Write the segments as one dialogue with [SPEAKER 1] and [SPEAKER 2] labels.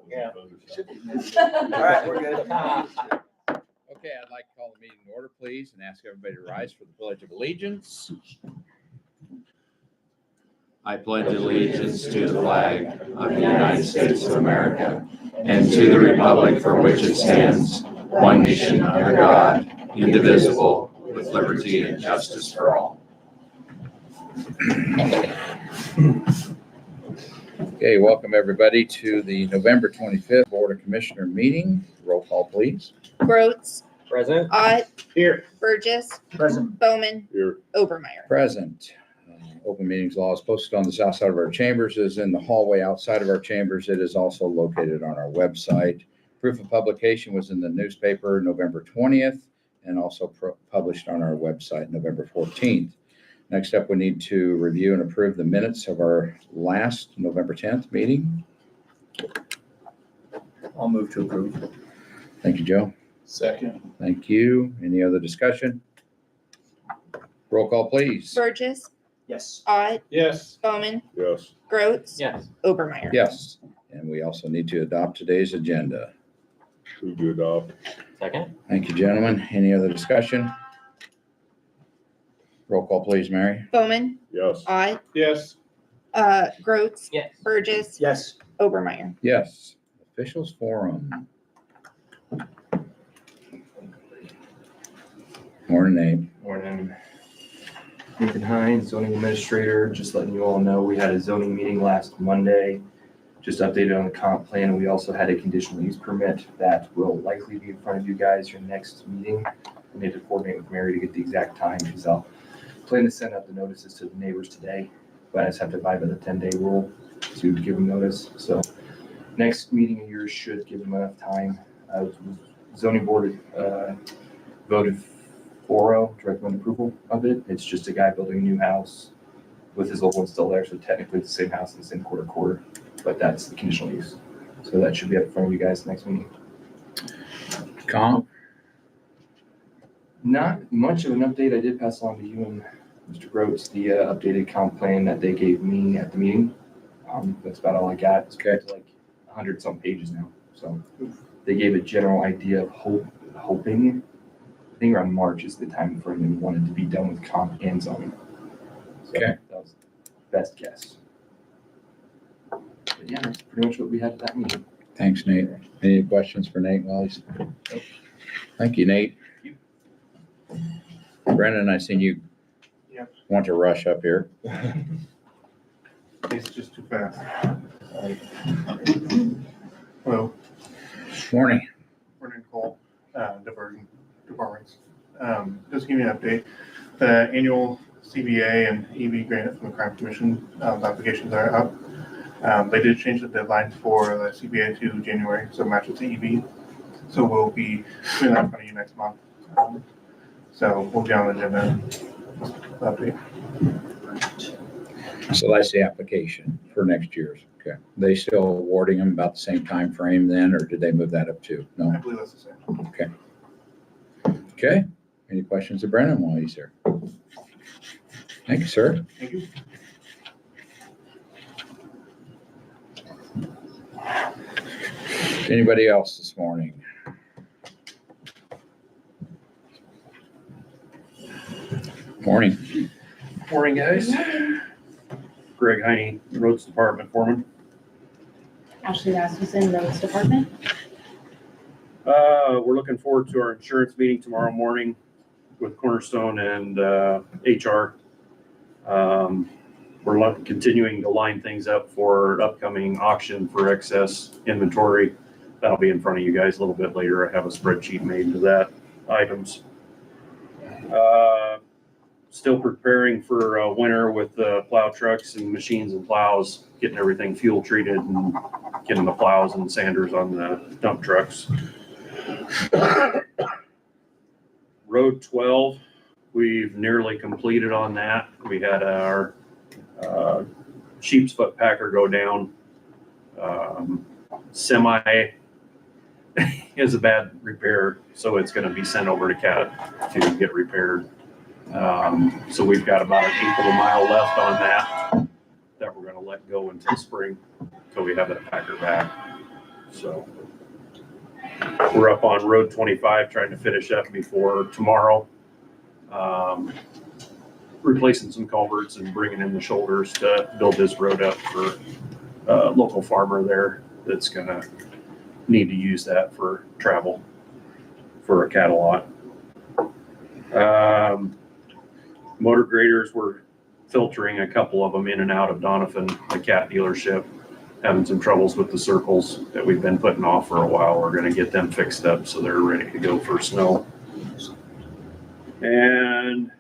[SPEAKER 1] Yeah. All right, we're good.
[SPEAKER 2] Okay, I'd like to call the meeting to order, please, and ask everybody to rise for the Pledge of Allegiance. I pledge allegiance to the flag of the United States of America and to the republic for which it stands, one nation under God, indivisible, with liberty and justice for all. Okay, welcome everybody to the November 25th Board of Commissioner meeting. Roll call, please.
[SPEAKER 3] Groats.
[SPEAKER 1] Present.
[SPEAKER 3] Ott.
[SPEAKER 1] Here.
[SPEAKER 3] Burgess.
[SPEAKER 1] Present.
[SPEAKER 3] Bowman.
[SPEAKER 1] Here.
[SPEAKER 3] Obermeyer.
[SPEAKER 2] Present. Open meetings law is posted on the south side of our chambers, is in the hallway outside of our chambers. It is also located on our website. Proof of publication was in the newspaper November 20th and also published on our website November 14th. Next up, we need to review and approve the minutes of our last November 10th meeting.
[SPEAKER 1] I'll move to approve.
[SPEAKER 2] Thank you, Joe.
[SPEAKER 1] Second.
[SPEAKER 2] Thank you. Any other discussion? Roll call, please.
[SPEAKER 3] Burgess.
[SPEAKER 1] Yes.
[SPEAKER 3] Ott.
[SPEAKER 1] Yes.
[SPEAKER 3] Bowman.
[SPEAKER 1] Yes.
[SPEAKER 3] Groats.
[SPEAKER 1] Yes.
[SPEAKER 3] Obermeyer.
[SPEAKER 2] Yes. And we also need to adopt today's agenda.
[SPEAKER 1] Move to adopt. Second.
[SPEAKER 2] Thank you, gentlemen. Any other discussion? Roll call, please, Mary.
[SPEAKER 3] Bowman.
[SPEAKER 1] Yes.
[SPEAKER 3] Ott.
[SPEAKER 1] Yes.
[SPEAKER 3] Groats.
[SPEAKER 1] Yes.
[SPEAKER 3] Burgess.
[SPEAKER 1] Yes.
[SPEAKER 3] Obermeyer.
[SPEAKER 2] Yes. Officials forum. Morning, Nate.
[SPEAKER 4] Morning. Nathan Hines, zoning administrator. Just letting you all know, we had a zoning meeting last Monday. Just updated on the comp plan. We also had a conditional use permit that will likely be in front of you guys your next meeting. I need to coordinate with Mary to get the exact time because I'll plan to send out the notices to the neighbors today. But I just have to abide by the 10-day rule to give them notice. So next meeting of yours should give them enough time. Zoning board voted 4-0 to recommend approval of it. It's just a guy building a new house with his old one still there. So technically it's the same house in the same quarter, but that's the conditional use. So that should be up in front of you guys next meeting.
[SPEAKER 2] Comp.
[SPEAKER 4] Not much of an update. I did pass along to you and Mr. Groats the updated comp plan that they gave me at the meeting. That's about all I got. It's
[SPEAKER 2] Okay.
[SPEAKER 4] like 100 some pages now. So they gave a general idea of hoping. I think around March is the time frame they wanted to be done with comp and zoning. So
[SPEAKER 2] Okay.
[SPEAKER 4] that was best guess. But yeah, that's pretty much what we had at that meeting.
[SPEAKER 2] Thanks, Nate. Any questions for Nate while he's? Thank you, Nate. Brandon, I seen you want to rush up here.
[SPEAKER 5] It's just too fast. Hello,
[SPEAKER 2] Morning.
[SPEAKER 5] we're Nicole, diversion departments. Just give you an update. The annual CBA and EV grant from the Crime Commission applications are up. They did change the deadline for the CBA to January, so it matches the EV. So we'll be putting that in front of you next month. So we'll be on the agenda. Update.
[SPEAKER 2] So that's the application for next year's. Okay. They still awarding them about the same time frame then, or did they move that up too?
[SPEAKER 5] I
[SPEAKER 2] No?
[SPEAKER 5] believe that's the same.
[SPEAKER 2] Okay. Any questions of Brandon while he's here? Thank you, sir.
[SPEAKER 5] Thank you.
[SPEAKER 2] Anybody else this morning? Morning.
[SPEAKER 6] Morning, guys. Greg Heine, Roads Department Foreman.
[SPEAKER 7] Ashley Rasmussen, Roads Department.
[SPEAKER 6] We're looking forward to our insurance meeting tomorrow morning with Cornerstone and HR. We're continuing to line things up for upcoming auction for excess inventory. That'll be in front of you guys a little bit later. I have a spreadsheet made to that items. Still preparing for winter with plow trucks and machines and plows, getting everything fuel treated and getting the plows and sanders on the dump trucks. Road 12, we've nearly completed on that. We had our sheep's foot packer go down. Semi is a bad repair, so it's going to be sent over to CAT to get repaired. So we've got about 1/8 of a mile left on that we're going to let go until spring, until we have that packer back. So we're up on Road 25, trying to finish up before tomorrow. Replacing some culverts and bringing in the shoulders to build this road up for a local farmer there that's gonna need to use that for travel for a cattle lot. Motor graders, were filtering a couple of them in and out of Donovan, the cat dealership, having some troubles with the circles that we've been putting off for a while. We're gonna get them fixed up so they're ready to go for snow. And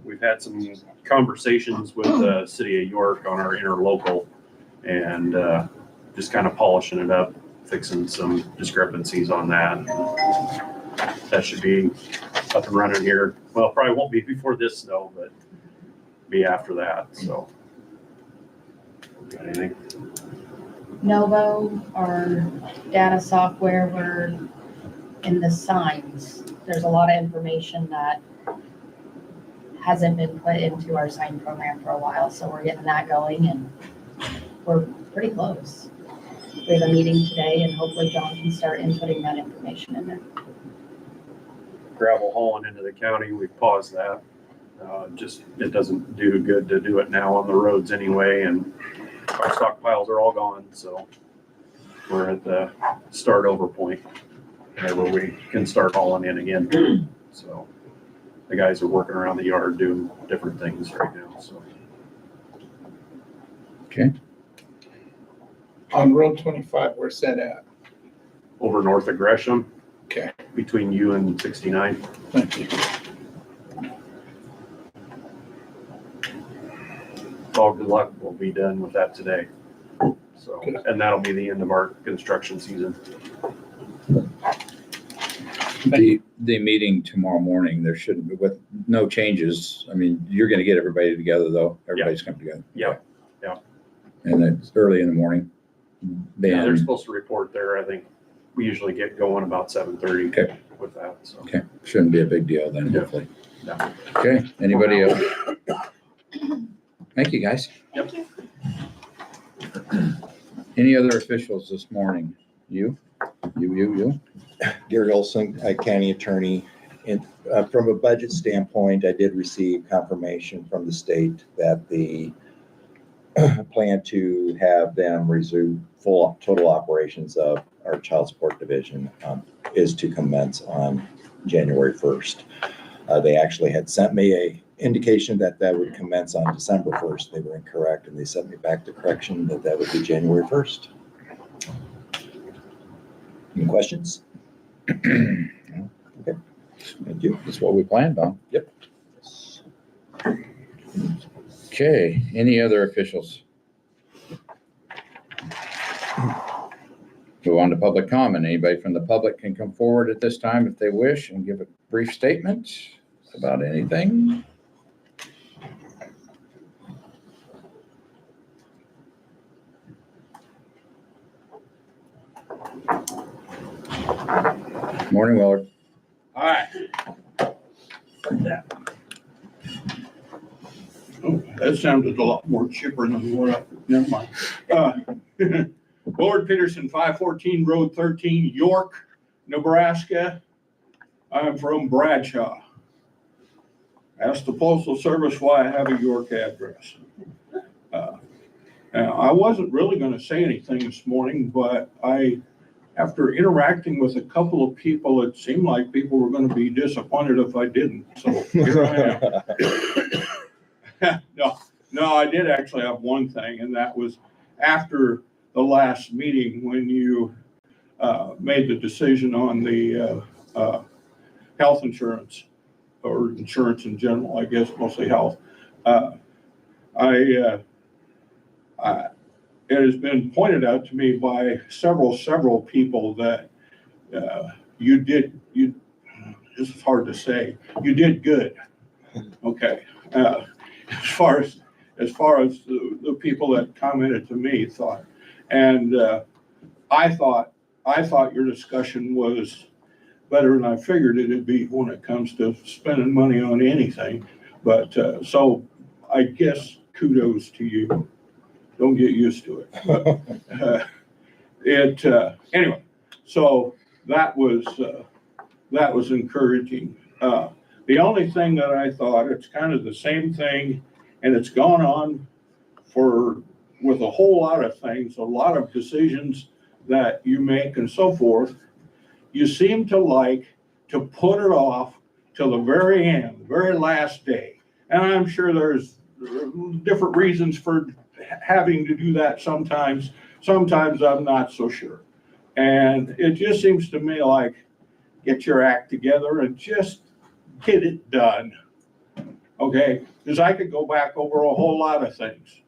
[SPEAKER 6] we've had some conversations with the city of York on our interlocal and just kind of polishing it up, fixing some discrepancies on that. That should be up and running here. Well, probably won't be before this snow, but be after that, so. Got anything?
[SPEAKER 7] Novo, our data software, we're in the signs. There's a lot of information that hasn't been put into our sign program for a while, so we're getting that going and we're pretty close. We have a meeting today and hopefully John can start inputting that information in there.
[SPEAKER 6] Gravel hauling into the county, we've paused that. Just, it doesn't do good to do it now on the roads anyway, and our stockpiles are all gone, so we're at the start over point where we can start hauling in again. So the guys are working around the yard doing different things right now, so.
[SPEAKER 2] Okay.
[SPEAKER 8] On Road 25, where's that at?
[SPEAKER 6] Over north of Gresham.
[SPEAKER 8] Okay.
[SPEAKER 6] Between you and 69.
[SPEAKER 8] Thank you.
[SPEAKER 6] All good luck. We'll be done with that today. So, and that'll be the end of our construction season.
[SPEAKER 2] The meeting tomorrow morning, there shouldn't be, with no changes. I mean, you're gonna get everybody together though. Everybody's coming together.
[SPEAKER 6] Yeah, yeah.
[SPEAKER 2] And it's early in the morning.
[SPEAKER 6] Yeah, they're
[SPEAKER 2] Ben,
[SPEAKER 6] supposed to report there. I think we usually get going about 7:30
[SPEAKER 2] Okay.
[SPEAKER 6] with that, so.
[SPEAKER 2] okay, shouldn't be a big deal then,
[SPEAKER 6] Yeah.
[SPEAKER 2] hopefully.
[SPEAKER 6] Yeah.
[SPEAKER 2] Okay, anybody else? Thank you, guys.
[SPEAKER 6] Yep.
[SPEAKER 2] Any other officials this morning? You? You?
[SPEAKER 9] Gary Olson, county attorney. And from a budget standpoint, I did receive confirmation from the state that the plan to have them resume full total operations of our child support division is to commence on January 1st. They actually had sent me a indication that that would commence on December 1st. They were incorrect, and they sent me back to correction that that would be January 1st. Any questions? Okay, thank you.
[SPEAKER 2] That's what we planned on.
[SPEAKER 9] Yep.
[SPEAKER 2] Okay, any other officials? Move on to public comment. Anybody from the public can come forward at this time if they wish and give a brief statement about anything. Morning, Willard.
[SPEAKER 8] All right. Oh, that sounded a lot more chipper than what I, never mind. Willard Peterson, 514 Road 13, York, Nebraska. I'm from Bradshaw. Asked the Postal Service why I have a York address. Now, I wasn't really going to say anything this morning, but after interacting with a couple of people, it seemed like people were going to be disappointed if I didn't. So here I am. No, I did actually have one thing, and that was after the last meeting when you made the decision on the health insurance, or insurance in general, I guess, mostly health. It has been pointed out to me by several people that this is hard to say, you did good. Okay. As far as the people that commented to me thought. And I thought your discussion was better than I figured it'd be when it comes to spending money on anything. But so I guess kudos to you. Don't get used to it. Anyway, so that was encouraging. The only thing that I thought, it's kind of the same thing, and it's gone on with a whole lot of things, a lot of decisions that you make and so forth. You seem to like to put it off till the very end, the very last day. And I'm sure there's different reasons for having to do that sometimes. Sometimes I'm not so sure. And it just seems to me like, get your act together and just get it done. Okay? Because I could go back over a whole lot of things.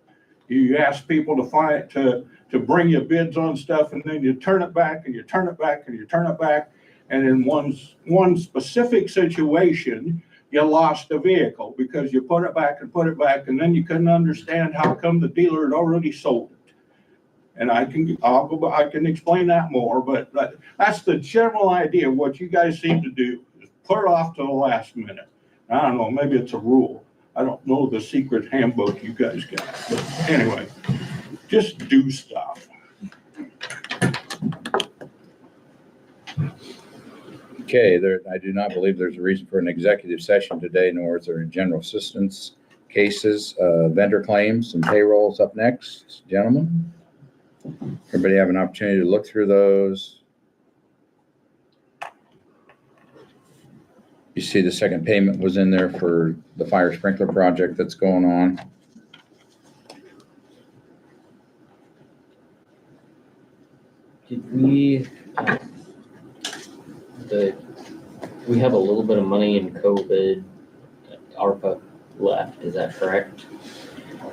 [SPEAKER 8] You ask people to bring you bids on stuff, and then you turn it back and you turn it back and you turn it back. And in one specific situation, you lost a vehicle because you put it back, and then you couldn't understand how come the dealer had already sold it. And I can explain that more, but that's the general idea of what you guys seem to do, is put it off to the last minute. I don't know, maybe it's a rule. I don't know the secret handbook you guys got, but anyway, just do stuff.
[SPEAKER 2] Okay, I do not believe there's a reason for an executive session today, nor is there a general assistance cases, vendor claims and payrolls up next, gentlemen. Everybody have an opportunity to look through those. You see the second payment was in there for the fire sprinkler project that's going on.
[SPEAKER 10] Did we, we have a little bit of money in COVID, ARPA left, is that correct?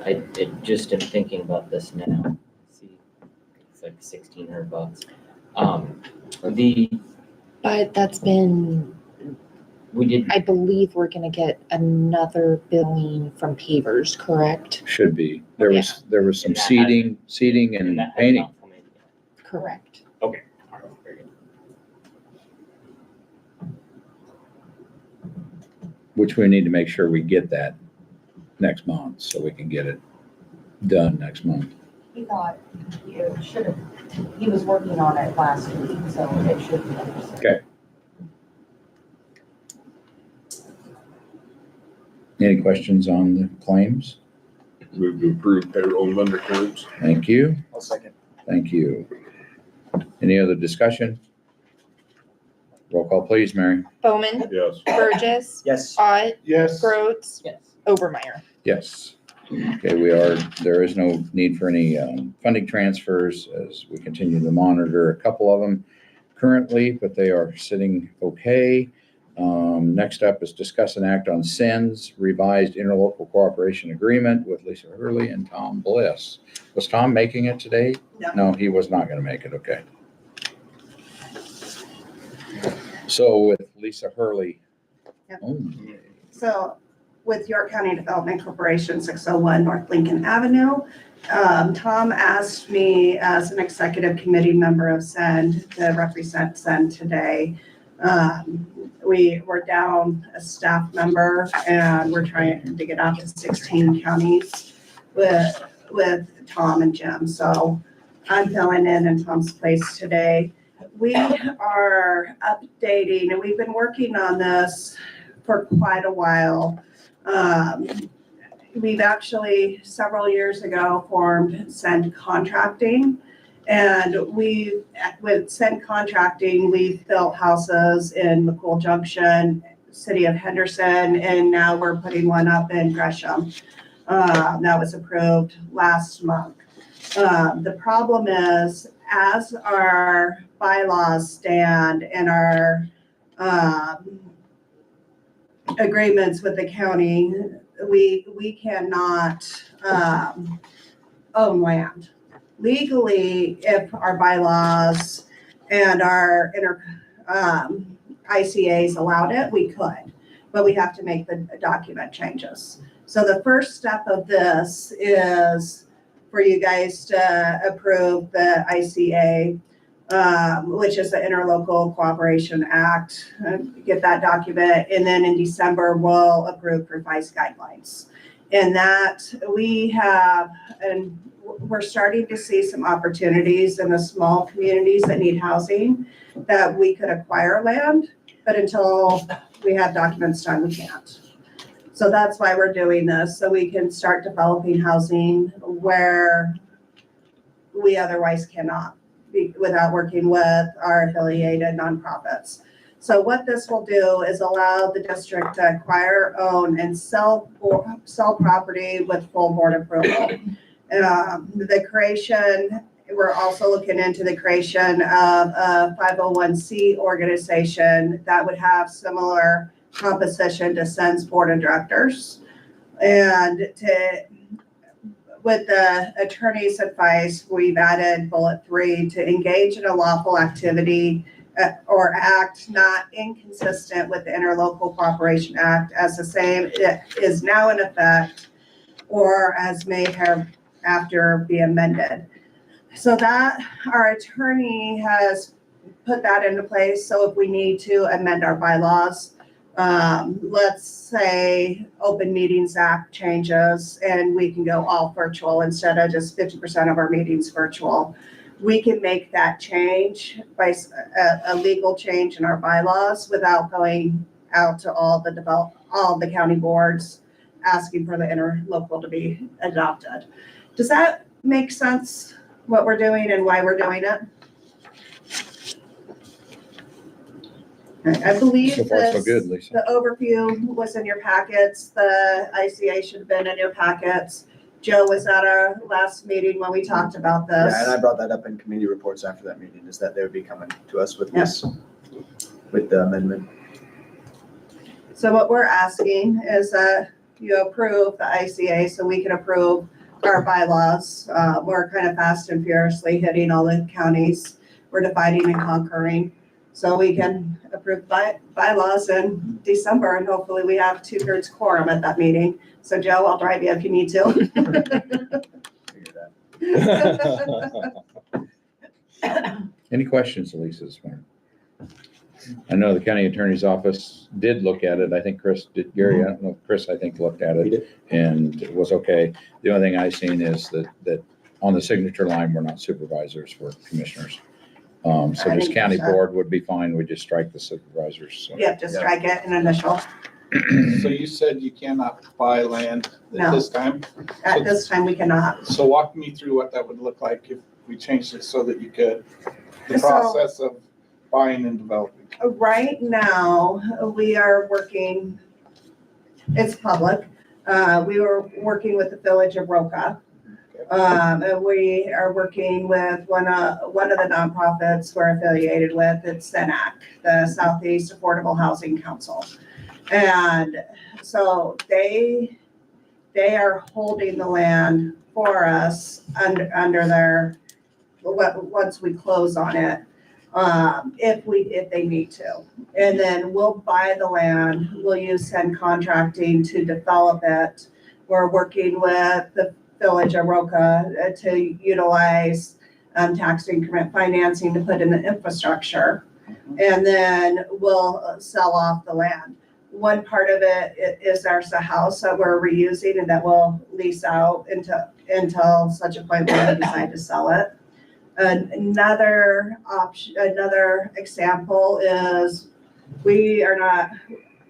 [SPEAKER 10] I just am thinking about this now. See, it's like $1,600.
[SPEAKER 3] But that's been,
[SPEAKER 10] We did,
[SPEAKER 3] I believe we're gonna get another billing from pavers, correct?
[SPEAKER 2] Should be. There was some
[SPEAKER 10] And that hasn't-
[SPEAKER 2] seating and
[SPEAKER 10] that has
[SPEAKER 2] painting.
[SPEAKER 10] not come in yet.
[SPEAKER 3] Correct.
[SPEAKER 10] Okay, all right, very good.
[SPEAKER 2] Which we need to make sure we get that next month, so we can get it done next month.
[SPEAKER 7] He thought you should have, he was working on it last week, so it should be.
[SPEAKER 2] Okay. Any questions on the claims?
[SPEAKER 1] Move to approve payroll and vendor claims.
[SPEAKER 2] Thank you.
[SPEAKER 1] I'll second.
[SPEAKER 2] Thank you. Any other discussion? Roll call, please, Mary.
[SPEAKER 3] Bowman,
[SPEAKER 1] Yes.
[SPEAKER 3] Burgess,
[SPEAKER 1] Yes.
[SPEAKER 3] Ott,
[SPEAKER 8] Yes.
[SPEAKER 3] Groats,
[SPEAKER 10] Yes.
[SPEAKER 3] Obermeyer.
[SPEAKER 2] Yes. Okay, there is no need for any funding transfers as we continue to monitor a couple of them currently, but they are sitting okay. Next up is discuss and act on SENS revised interlocal cooperation agreement with Lisa Hurley and Tom Bliss. Was Tom making it today? No, he was not going to make it. Okay. So with Lisa Hurley.
[SPEAKER 11] Yep.
[SPEAKER 2] Oh,
[SPEAKER 11] So with York County Development Corporation, 601 North Lincoln Avenue, Tom asked me as an executive committee member of SEND to represent SEND today. We were down a staff member and we're trying to get out to 16 counties with Tom and Jim. So I'm filling in Tom's place today. We are updating, and we've been working on this for quite a while. We've actually, several years ago, formed SEND Contracting. And with SEND Contracting, we've built houses in McCool Junction, City of Henderson, and now we're putting one up in Gresham. That was approved last month. The problem is, as our bylaws stand and our agreements with the county, we cannot own land. Legally, if our bylaws and our ICAs allowed it, we could, but we have to make the document changes. So the first step of this is for you guys to approve the ICA, which is the Interlocal Cooperation Act, get that document, and then in December, we'll approve precise guidelines. And that we have, and we're starting to see some opportunities in the small communities that need housing, that we could acquire land, but until we have documents done, we can't. So that's why we're doing this, so we can start developing housing where we otherwise cannot, without working with our affiliated nonprofits. So what this will do is allow the district to acquire, own, and sell property with full board approval. The creation, we're also looking into the creation of a 501c organization that would have similar composition to SEN's board of directors. And with the attorney's advice, we've added bullet 3 to engage in a lawful activity or act not inconsistent with the Interlocal Cooperation Act as the same is now in effect or as may hereafter be amended. So that our attorney has put that into place. So if we need to amend our bylaws, let's say Open Meetings Act changes and we can go all virtual instead of just 50% of our meetings virtual. We can make that change by a legal change in our bylaws without going out to all the county boards asking for the interlocal to be adopted. Does that make sense, what we're doing and why we're doing it? I believe
[SPEAKER 2] So far, so good, Lisa.
[SPEAKER 11] the overview was in your packets. The ICA should have been in your packets. Joe was at our last meeting when we talked about this.
[SPEAKER 12] Yeah, and I brought that up in committee reports after that meeting, is that they would be coming to us with this, with the amendment.
[SPEAKER 11] So what we're asking is that you approve the ICA so we can approve our bylaws. We're kind of fast and furiously hitting all the counties. We're dividing and conquering. So we can approve bylaws in December and hopefully we have 2/3 quorum at that meeting. So Joe, I'll drive you if you need to.
[SPEAKER 12] Figure that.
[SPEAKER 2] Any questions, Lisa, this morning? I know the county attorney's office did look at it. I think Chris did, Gary, I don't know, Chris, I think looked at
[SPEAKER 9] We
[SPEAKER 2] it
[SPEAKER 9] did.
[SPEAKER 2] and it was okay. The only thing I seen is that on the signature line, we're not supervisors, we're commissioners. So
[SPEAKER 11] I
[SPEAKER 2] this
[SPEAKER 11] think
[SPEAKER 2] county
[SPEAKER 11] so.
[SPEAKER 2] board would be fine. We just strike the supervisors. So.
[SPEAKER 11] Yep, just strike it and initial.
[SPEAKER 13] So you said you cannot buy land
[SPEAKER 11] No.
[SPEAKER 13] at this time?
[SPEAKER 11] At this time, we cannot.
[SPEAKER 13] So walk me through what that would look like if we changed it so that you could, the
[SPEAKER 11] So-
[SPEAKER 13] process of buying and developing.
[SPEAKER 11] Right now, we are working, it's public. We were working with the Village of Roca. And we are working with one of the nonprofits we're affiliated with. It's SENAC, the Southeast Affordable Housing Council. And so they are holding the land for us under their, once we close on it, if they need to. And then we'll buy the land, we'll use SEN contracting to develop it. We're working with the Village of Roca to utilize tax increment financing to put in the infrastructure. And then we'll sell off the land. One part of it is there's a house that we're reusing and that we'll lease out until such a point where we decide to sell it. Another option, another example is we are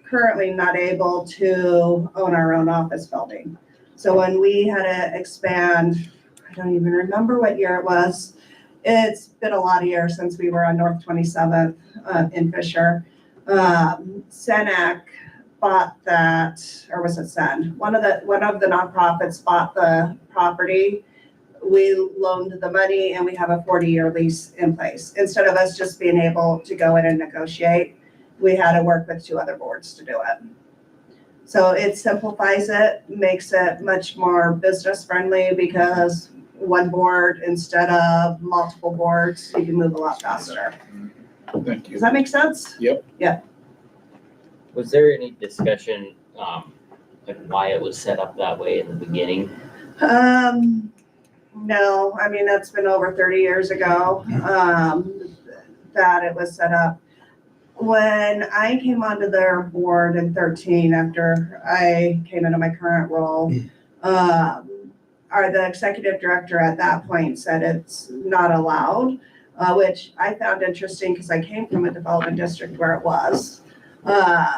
[SPEAKER 11] currently not able to own our own office building. So when we had to expand, I don't even remember what year it was. It's been a lot of years since we were on North 27th in Fisher. SENAC bought that, or was it SEN? One of the nonprofits bought the property. We loaned the money and we have a 40-year lease in place. Instead of us just being able to go in and negotiate, we had to work with 2 other boards to do it. So it simplifies it, makes it much more business friendly because one board instead of multiple boards, you can move a lot faster.
[SPEAKER 13] Thank you.
[SPEAKER 11] Does that make sense?
[SPEAKER 13] Yep.
[SPEAKER 11] Yeah.
[SPEAKER 10] Was there any discussion, like why it was set up that way in the beginning?
[SPEAKER 11] No, I mean, that's been over 30 years ago, that it was set up. When I came onto their board in 13, after I came into my current role, the executive director at that point said it's not allowed, which I found interesting because I came from a development district where it was.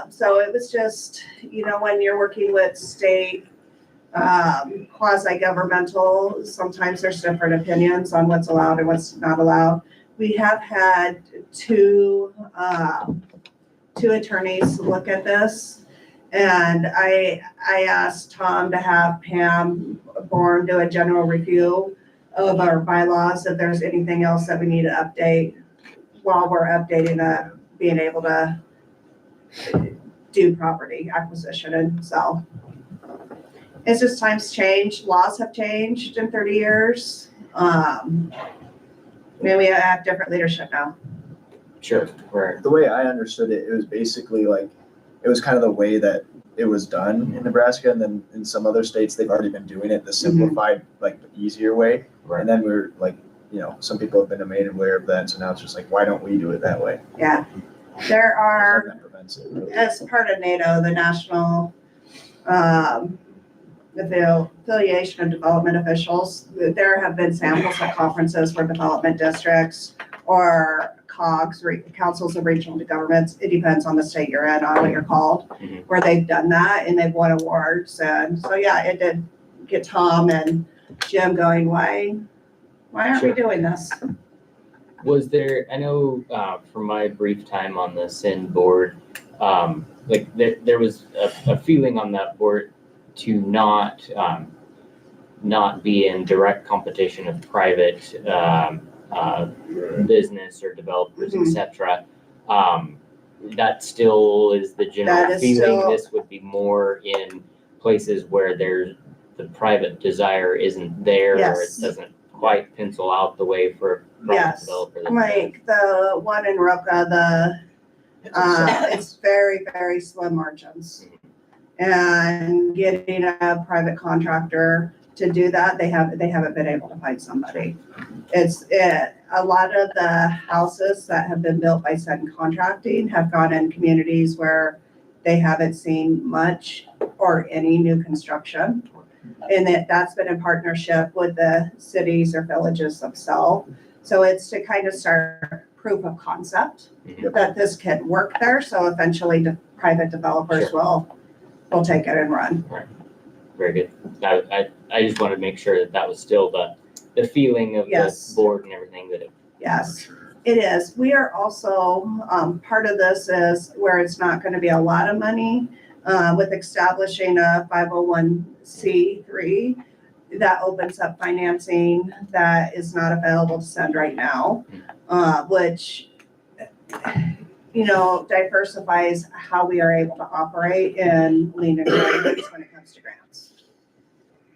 [SPEAKER 11] So it was just, when you're working with state quasi-governmental, sometimes there's different opinions on what's allowed and what's not allowed. We have had two attorneys look at this, and I asked Tom to have Pam Bourne do a general review of our bylaws, if there's anything else that we need to update while we're updating being able to do property acquisition and sell. It's just times change, laws have changed in 30 years. We have different leadership now.
[SPEAKER 10] Sure, right.
[SPEAKER 12] The way I understood it, it was basically like, it was kind of the way that it was done in Nebraska, and then in some other states, they've already been doing it the simplified, like the easier way.
[SPEAKER 10] Right.
[SPEAKER 12] And then we're like, some people have been made aware of that, so now it's just like, why don't we do it that way?
[SPEAKER 11] Yeah. There are,
[SPEAKER 12] That prevents it, really.
[SPEAKER 11] as part of NATO, the National Affiliation of Development Officials, there have been samples at conferences where development districts or COGs, councils of regional governments, it depends on the state you're in, on what you're called, where they've done that and they've won awards. And so, yeah, it did get Tom and Jim going, why aren't we doing this?
[SPEAKER 10] Was there, I know from my brief time on the SIN board, there was a feeling on that board to not be in direct competition with private business or developers, et cetera. That still is the general feeling. This would be more in places where the private desire isn't there, or it doesn't quite pencil out the way for a private developer.
[SPEAKER 11] Like the one in Roca, it's very, very slim margins. And getting a private contractor to do that, they haven't been able to find somebody. A lot of the houses that have been built by Sutton Contracting have gone in communities where they haven't seen much or any new construction. And that's been in partnership with the cities or villages themselves. So it's to kind of start proof of concept that this can work there. So eventually the private developers will take it and run.
[SPEAKER 10] Right. Very good. I just wanted to make sure that was still the feeling of the board and everything that it.
[SPEAKER 11] Yes, it is. We are also, part of this is where it's not going to be a lot of money, with establishing a 501c3 that opens up financing that is not available to send right now, which, diversifies how we are able to operate in lean environments when it comes to grants,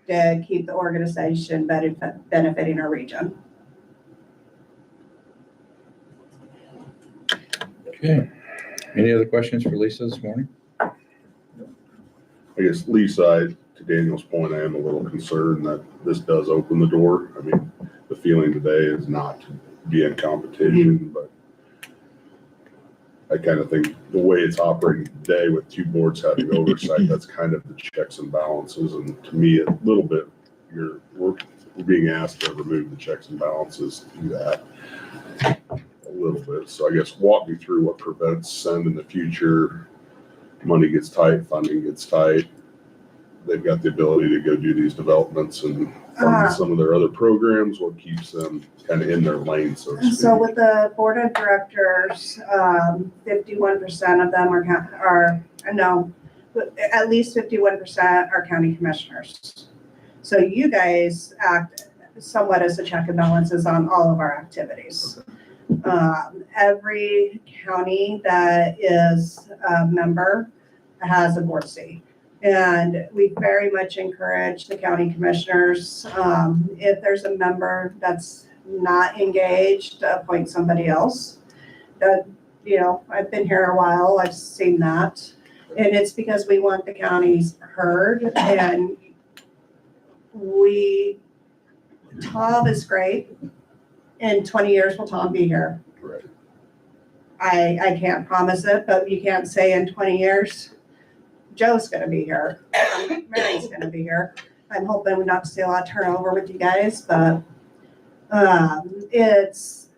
[SPEAKER 11] to keep the organization benefiting our region.
[SPEAKER 2] Okay. Any other questions for Lisa this morning?
[SPEAKER 1] I guess, Lisa, to Daniel's point, I am a little concerned that this does open the door. I mean, the feeling today is not to be in competition, but I kind of think the way it's operating today with two boards having oversight, that's kind of the checks and balances. And to me, a little bit, we're being asked to remove the checks and balances to do that a little bit. So I guess walk me through what prevents SEND in the future. Money gets tight, funding gets tight. They've got the ability to go do these developments and fund some of their other programs. What keeps them kind of in their lane, so to speak?
[SPEAKER 11] So with the board of directors, 51% of them at least 51% are county commissioners. So you guys act somewhat as a check and balances on all of our activities. Every county that is a member has a board seat. And we very much encourage the county commissioners, if there's a member that's not engaged, to appoint somebody else. I've been here a while, I've seen that. And it's because we want the counties heard, and Tom is great. In 20 years, will Tom be here?
[SPEAKER 1] Right.
[SPEAKER 11] I can't promise it, but you can't say in 20 years, Joe's gonna be here, Mary's gonna be here. I'm hoping not to see a lot of turnover with you guys, but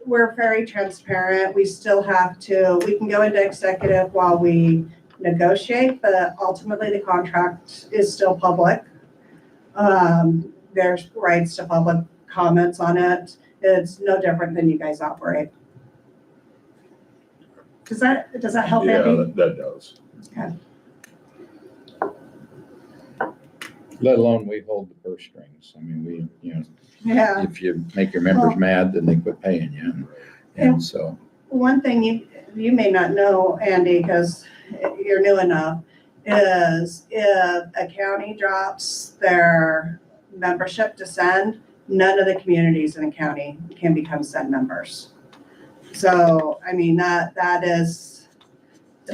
[SPEAKER 11] we're very transparent. We still have to, we can go into executive while we negotiate, but ultimately the contract is still public. There's rights to public comments on it. It's no different than you guys operate. Does that help,
[SPEAKER 1] Yeah,
[SPEAKER 11] Andy?
[SPEAKER 1] that does.
[SPEAKER 2] Let alone we hold the purse strings. I mean,
[SPEAKER 11] Yeah.
[SPEAKER 2] if you make your members
[SPEAKER 11] Well-
[SPEAKER 2] mad, then they quit paying you. And so,
[SPEAKER 11] One thing you may not know, Andy, because you're new enough, is if a county drops their membership to send, none of the communities in the county can become send members. So, I mean, that is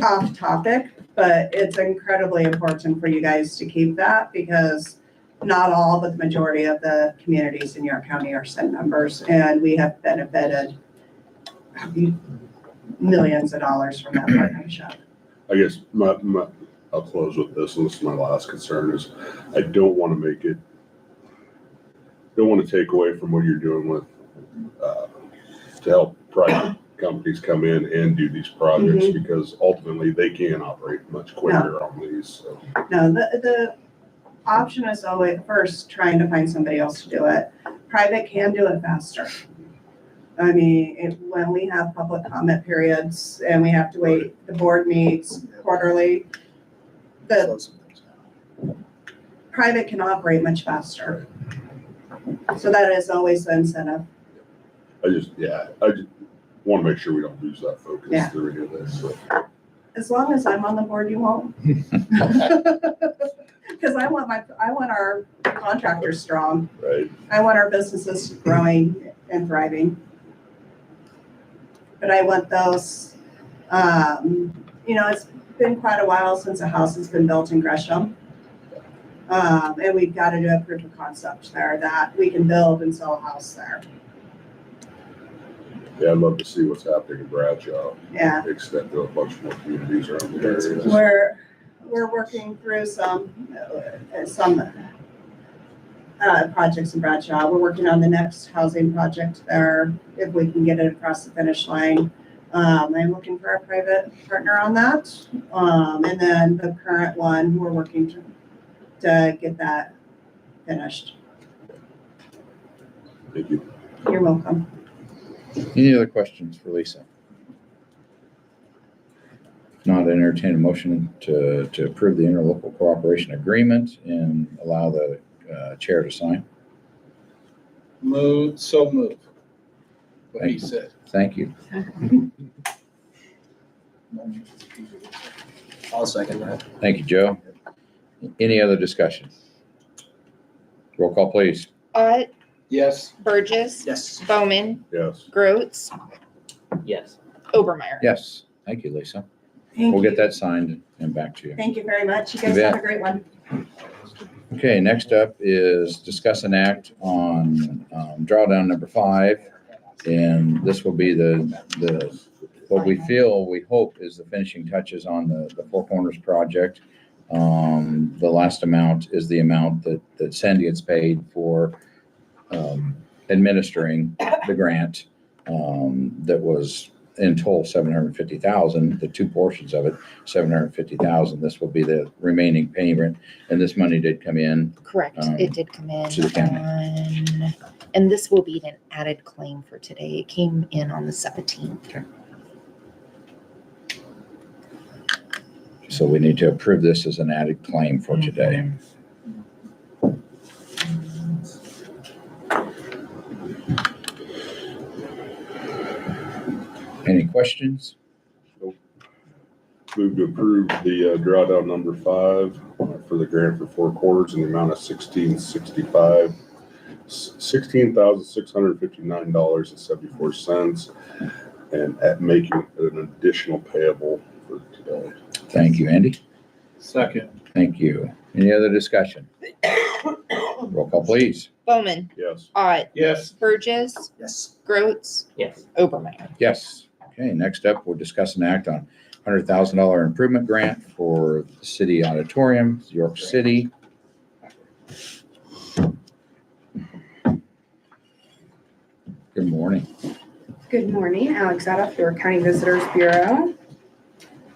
[SPEAKER 11] off topic, but it's incredibly important for you guys to keep that because not all, but the majority of the communities in York County are send members, and we have benefited millions of dollars from that partnership.
[SPEAKER 1] I guess I'll close with this, and this is my last concern, is I don't want to take away from what you're doing with, to help private companies come in and do these projects, because ultimately they can operate much quicker on these, so.
[SPEAKER 11] No, the option is always first trying to find somebody else to do it. Private can do it faster. I mean, when we have public comment periods and we have to wait, the board meets quarterly, the
[SPEAKER 12] Slow some things down.
[SPEAKER 11] private can operate much faster. So that is always the incentive.
[SPEAKER 1] I just want to make sure we don't lose that focus
[SPEAKER 11] Yeah.
[SPEAKER 1] through any of this, so.
[SPEAKER 11] As long as I'm on the board, you won't. Because I want our contractors strong.
[SPEAKER 1] Right.
[SPEAKER 11] I want our businesses growing and thriving. But I want those, it's been quite a while since a house has been built in Gresham. And we've got to do a proof of concept there that we can build and sell a house there.
[SPEAKER 1] Yeah, I'd love to see what's happening in Bradshaw.
[SPEAKER 11] Yeah.
[SPEAKER 1] Extend to a bunch more communities around the area.
[SPEAKER 11] We're working through some projects in Bradshaw. We're working on the next housing project there, if we can get it across the finish line. I'm looking for a private partner on that. And then the current one, we're working to get that finished.
[SPEAKER 1] Thank you.
[SPEAKER 11] You're welcome.
[SPEAKER 2] any other questions for Lisa? If not, entertain a motion to approve the interlocal cooperation agreement and allow the chair to sign.
[SPEAKER 13] Move. What he said.
[SPEAKER 2] Thank you.
[SPEAKER 12] I'll second that.
[SPEAKER 2] Thank you, Joe. Any other discussion? Roll call, please.
[SPEAKER 3] Ott,
[SPEAKER 13] Yes.
[SPEAKER 3] Burgess,
[SPEAKER 12] Yes.
[SPEAKER 3] Bowman,
[SPEAKER 1] Yes.
[SPEAKER 3] Groats,
[SPEAKER 10] Yes.
[SPEAKER 3] Obermeyer.
[SPEAKER 2] Yes. Thank you, Lisa.
[SPEAKER 11] Thank
[SPEAKER 2] We'll
[SPEAKER 11] you.
[SPEAKER 2] get that signed and back to you.
[SPEAKER 11] Thank you very much. You guys
[SPEAKER 2] You
[SPEAKER 11] have
[SPEAKER 2] bet.
[SPEAKER 11] a great one.
[SPEAKER 2] Okay, next up is discuss an act on drawdown number 5. And this will be what we hope is the finishing touches on the Four Corners project. The last amount is the amount that Sandy gets paid for administering the grant that was in total $750,000, the two portions of it, $750,000. This will be the remaining payment, and this money did come in.
[SPEAKER 3] Correct. It did come in
[SPEAKER 2] to the county.
[SPEAKER 3] and this will be an added claim for today. It came in on the 17th.
[SPEAKER 2] So we need to approve this as an added claim for today. Any questions?
[SPEAKER 1] Move to approve the drawdown number 5 for the grant for Four Corners in the amount of $16,659.74, and at making an additional payable for today.
[SPEAKER 2] Thank you, Andy.
[SPEAKER 13] Second.
[SPEAKER 2] Thank you. Any other discussion? Roll call, please.
[SPEAKER 3] Bowman,
[SPEAKER 1] Yes.
[SPEAKER 3] Ott,
[SPEAKER 13] Yes.
[SPEAKER 3] Burgess,
[SPEAKER 12] Yes.
[SPEAKER 3] Groats,
[SPEAKER 10] Yes.
[SPEAKER 3] Obermeyer.
[SPEAKER 2] Yes. Okay, next up, we'll discuss an act on $100,000 improvement grant for the city auditorium, York City. Good morning.
[SPEAKER 14] Good morning, Alex Adolph, your County Visitors Bureau.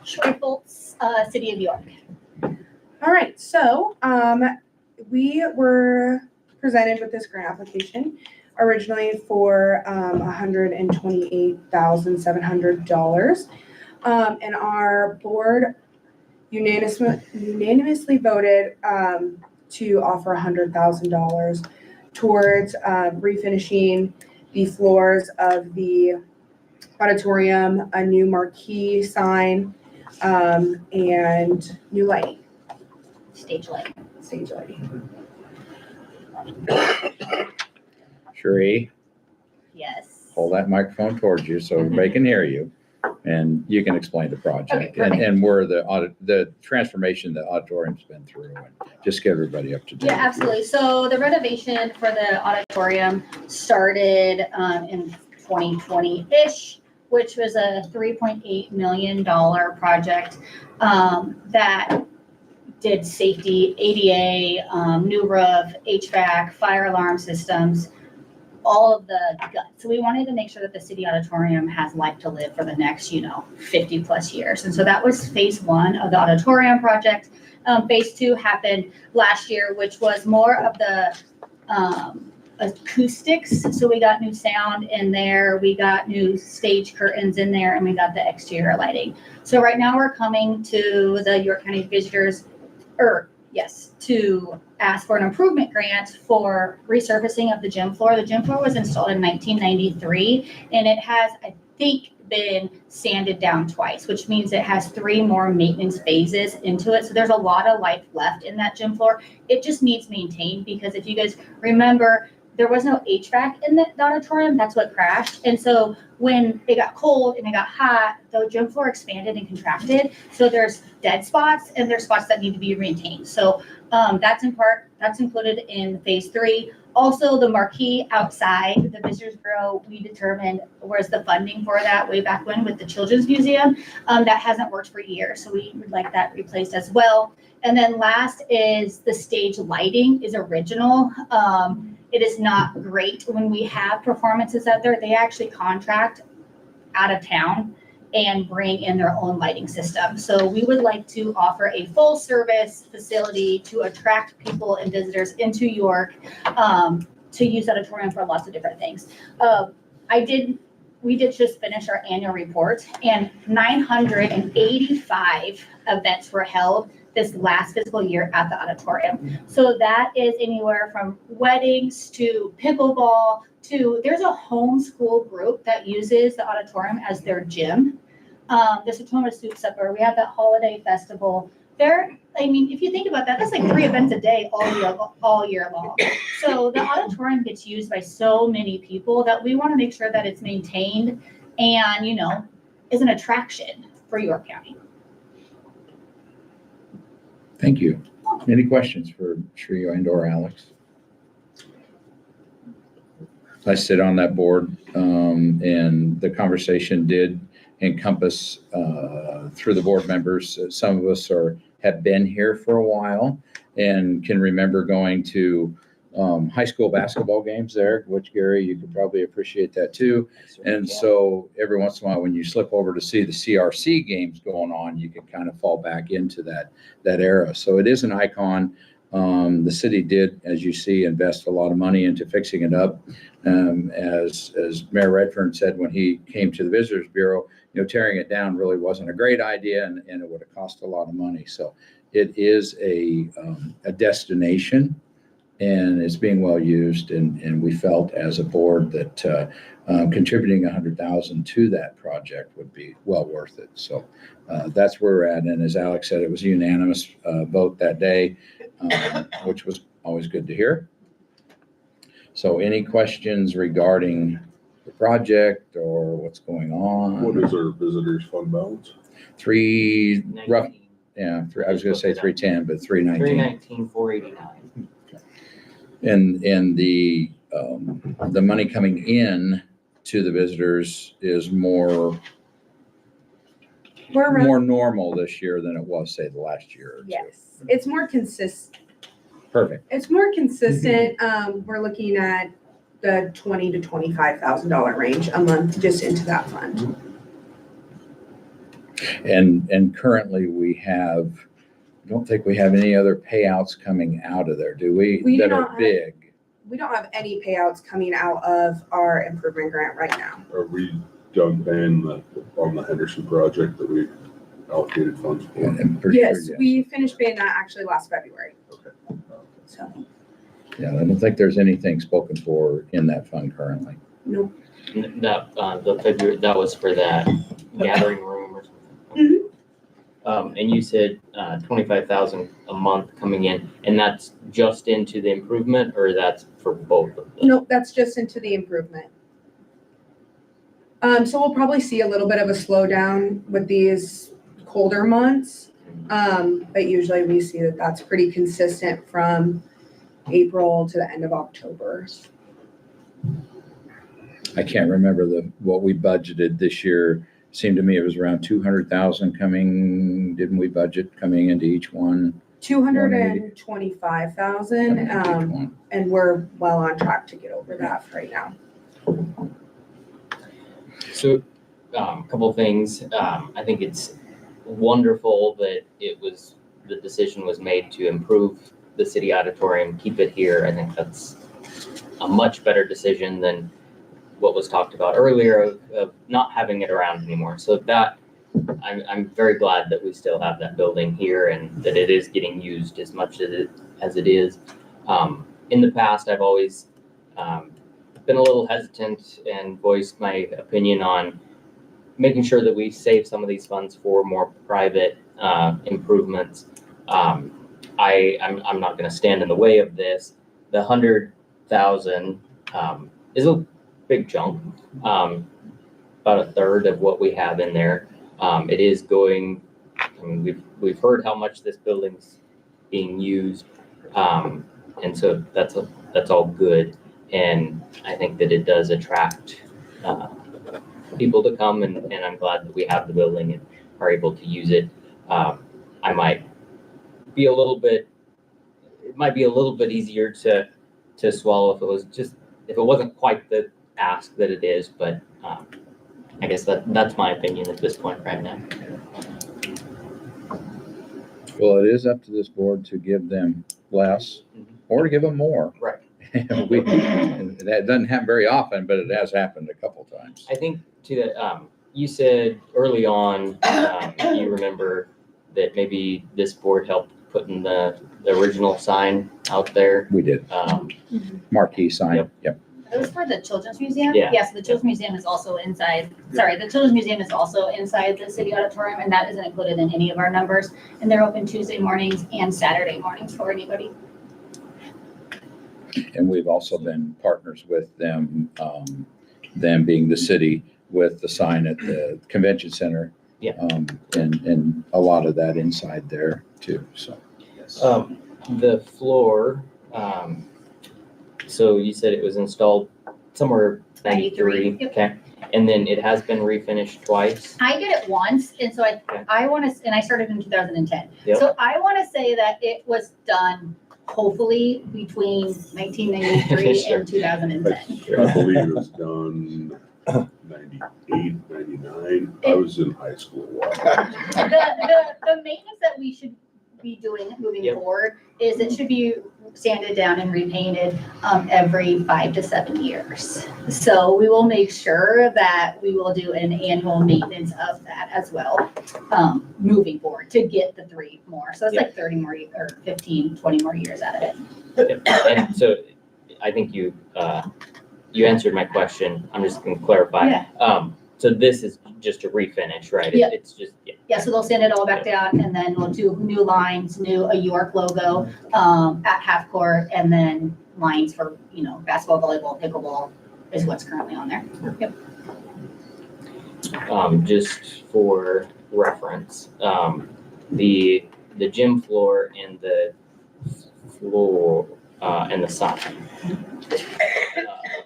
[SPEAKER 7] Short Bolts, City of York.
[SPEAKER 14] All right, so we were presented with this grant application originally for $128,700. And our board unanimously voted to offer $100,000 towards refinishing the floors of the auditorium, a new marquee sign, and new lighting,
[SPEAKER 7] Stage light.
[SPEAKER 14] stage lighting.
[SPEAKER 2] Sheree,
[SPEAKER 7] Yes.
[SPEAKER 2] hold that microphone towards you so everybody can hear you. And you can explain the project
[SPEAKER 7] Okay, perfect.
[SPEAKER 2] and where the transformation the auditorium's been through, and just get everybody up to date.
[SPEAKER 7] Yeah, absolutely. So the renovation for the auditorium started in 2020-ish, which was a $3.8 million project that did safety, ADA, new roof, HVAC, fire alarm systems, all of the guts. So we wanted to make sure that the city auditorium has life to live for the next, 50 plus years. And so that was phase one of the auditorium project. Phase two happened last year, which was more of the acoustics. So we got new sound in there, we got new stage curtains in there, and we got the exterior lighting. So right now we're coming to the York County Visitors, to ask for an improvement grant for resurfacing of the gym floor. The gym floor was installed in 1993, and it has, I think, been sanded down twice, which means it has 3 more maintenance phases into it. So there's a lot of life left in that gym floor. It just needs maintained, because if you guys remember, there was no HVAC in the auditorium. That's what crashed. And so when it got cold and it got hot, the gym floor expanded and contracted. So there's dead spots and there's spots that need to be maintained. So that's included in phase 3. Also, the marquee outside the Visitors Bureau, we determined where's the funding for that way back when with the Children's Museum. That hasn't worked for years. So we would like that replaced as well. And then last is the stage lighting is original. It is not great when we have performances out there. They actually contract out of town and bring in their own lighting system. So we would like to offer a full service facility to attract people and visitors into York, to use auditorium for lots of different things. We did just finish our annual report, and 985 events were held this last fiscal year at the auditorium. So that is anywhere from weddings to pickleball to, there's a homeschool group that uses the auditorium as their gym. The Satoma Soup Supper, we have that holiday festival. If you think about that, that's like 3 events a day all year long. So the auditorium gets used by so many people that we want to make sure that it's maintained and, is an attraction for York County.
[SPEAKER 2] Thank you. Any questions for Sheree and/or Alex? I sit on that board, and the conversation did encompass through the board members. Some of us have been here for a while and can remember going to high school basketball games there, which, Gary, you could probably appreciate that too. And so every once in a while, when you slip over to see the CRC games going on, you can kind of fall back into that era. So it is an icon. The city did, as you see, invest a lot of money into fixing it up. As Mayor Redfern said when he came to the Visitors Bureau, tearing it down really wasn't a great idea, and it would have cost a lot of money. So it is a destination, and it's being well used. And we felt as a board that contributing $100,000 to that project would be well worth it. So that's where we're at. And as Alex said, it was a unanimous vote that day, which was always good to hear. So any questions regarding the project or what's going on?
[SPEAKER 1] What is our visitors fund balance?
[SPEAKER 2] I was
[SPEAKER 10] 19.
[SPEAKER 2] going to say 310, but 319.
[SPEAKER 10] 319, 489.
[SPEAKER 2] And the money coming in to the visitors is more
[SPEAKER 14] We're
[SPEAKER 2] more normal this year than it was, say, the last year or two.
[SPEAKER 14] Yes, it's more consistent.
[SPEAKER 2] Perfect.
[SPEAKER 14] It's more consistent. We're looking at the $20,000 to $25,000 range a month just into that fund.
[SPEAKER 2] And currently we have, I don't think we have any other payouts coming out of there, do we?
[SPEAKER 14] We do
[SPEAKER 2] That
[SPEAKER 14] not
[SPEAKER 2] are
[SPEAKER 14] have-
[SPEAKER 2] big.
[SPEAKER 14] We don't have any payouts coming out of our improvement grant right now.
[SPEAKER 1] Are we done paying on the Henderson project that we allocated funds for?
[SPEAKER 2] I'm pretty sure,
[SPEAKER 14] Yes, we finished paying that actually last February.
[SPEAKER 1] Okay.
[SPEAKER 14] So,
[SPEAKER 2] Yeah, I don't think there's anything spoken for in that fund currently.
[SPEAKER 14] nope.
[SPEAKER 10] That, the February, that was for that gathering room or something. And you said, 25,000 a month coming in, and that's just into the improvement, or that's for both of them?
[SPEAKER 14] Nope, that's just into the improvement. So we'll probably see a little bit of a slowdown with these colder months. But usually we see that that's pretty consistent from April to the end of October.
[SPEAKER 2] I can't remember what we budgeted this year. Seemed to me it was around 200,000 coming, didn't we budget coming into each one?
[SPEAKER 14] 225,000,
[SPEAKER 2] Coming into each one.
[SPEAKER 14] and we're well on track to get over that right now.
[SPEAKER 10] So, a couple of things. I think it's wonderful that the decision was made to improve the city auditorium, keep it here. I think that's a much better decision than what was talked about earlier of not having it around anymore. So that, I'm very glad that we still have that building here and that it is getting used as much as it is. In the past, I've always been a little hesitant and voiced my opinion on making sure that we save some of these funds for more private improvements. I'm not going to stand in the way of this. The 100,000 is a big chunk, about a third of what we have in there. It is going. I mean, we've heard how much this building's being used, and so that's all good. And I think that it does attract people to come, and I'm glad that we have the building and are able to use it. It might be a little bit easier to swallow if it wasn't quite the ask that it is, but I guess that's my opinion at this point right now.
[SPEAKER 2] Well, it is up to this board to give them less or to give them more.
[SPEAKER 10] Right.
[SPEAKER 2] And that doesn't happen very often, but it has happened a couple times.
[SPEAKER 10] I think you said early on, you remember that maybe this board helped putting the original sign out there.
[SPEAKER 2] We did. Marquee sign. Yep.
[SPEAKER 15] It was for the Children's Museum?
[SPEAKER 10] Yeah.
[SPEAKER 15] Yes, the Children's Museum is also inside, the Children's Museum is also inside the city auditorium, and that isn't included in any of our numbers. And they're open Tuesday mornings and Saturday mornings for anybody.
[SPEAKER 2] And we've also been partners with them, them being the city, with the sign at the convention center.
[SPEAKER 10] Yeah.
[SPEAKER 2] And a lot of that inside there too, so.
[SPEAKER 10] The floor, so you said it was installed somewhere 93.
[SPEAKER 15] Yep.
[SPEAKER 10] Okay. And then it has been refinished twice.
[SPEAKER 15] I did it once, and so I want to, and I started in 2010.
[SPEAKER 10] Yep.
[SPEAKER 15] So I want to say that it was done hopefully between 1993
[SPEAKER 10] Sure.
[SPEAKER 15] and 2010.
[SPEAKER 1] I believe it was done 98, 99. I was in high school a while.
[SPEAKER 15] The maintenance that we should be doing moving
[SPEAKER 10] Yep.
[SPEAKER 15] forward is it should be sanded down and repainted every 5 to 7 years. So we will make sure that we will do an annual maintenance of that as well, moving forward to get the 3 more. So it's
[SPEAKER 10] Yep.
[SPEAKER 15] like 30 more or 15, 20 more years out of it.
[SPEAKER 10] Yep. And so I think you answered my question. I'm just going to clarify.
[SPEAKER 15] Yeah.
[SPEAKER 10] So this is just a refinish, right?
[SPEAKER 15] Yep.
[SPEAKER 10] It's just, yeah.
[SPEAKER 15] Yeah, so they'll sand it all back down and then we'll do new lines, a York logo at half court, and then lines for, basketball, volleyball, pickleball is what's currently on there. Yep.
[SPEAKER 10] Just for reference, the gym floor and the floor and the sign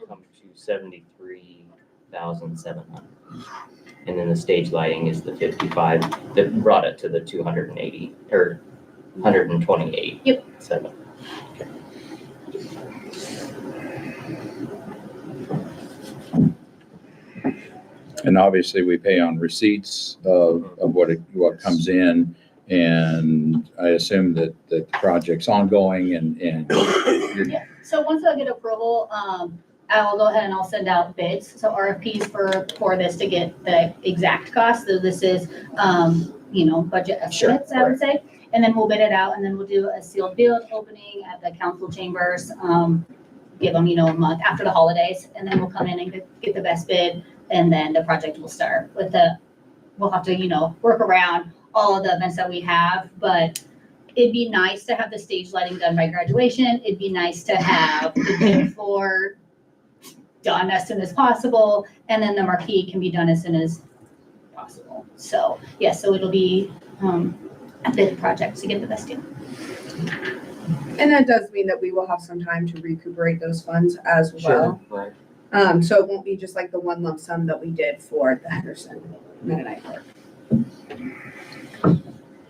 [SPEAKER 10] come to 73,700, and then the stage lighting is the 55 that brought it to the 280 or 128.
[SPEAKER 15] Yep.
[SPEAKER 10] 7.
[SPEAKER 2] And obviously, we pay on receipts of what comes in. And I assume that the project's ongoing and
[SPEAKER 15] Yeah. So once I get approval, I'll go ahead and I'll send out bids, so RFPs for this to get the exact cost. So this is, budget estimates, I would say. And then we'll bid it out, and then we'll do a sealed bid opening at the council chambers. Give them, a month after the holidays, and then we'll come in and get the best bid, and then the project will start we'll have to, work around all of the events that we have, but it'd be nice to have the stage lighting done by graduation. It'd be nice to have the gym floor done as soon as possible, and then the marquee can be done as soon as possible. So, so it'll be a big project to get the best deal.
[SPEAKER 14] And that does mean that we will have some time to recuperate those funds as well.
[SPEAKER 10] Right.
[SPEAKER 14] So it won't be just like the one lump sum that we did for the Henderson Mennonite Park.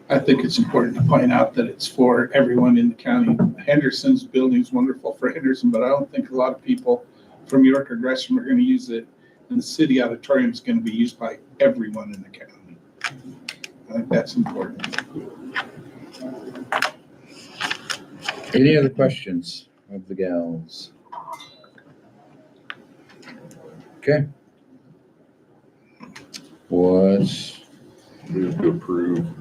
[SPEAKER 13] I think it's important to point out that it's for everyone in the county. Henderson's building is wonderful for Henderson, but I don't think a lot of people from York or Gresham are going to use it. And the city auditorium is going to be used by everyone in the county. I think that's important.
[SPEAKER 2] any other questions of the gals? Okay.
[SPEAKER 1] Move to approve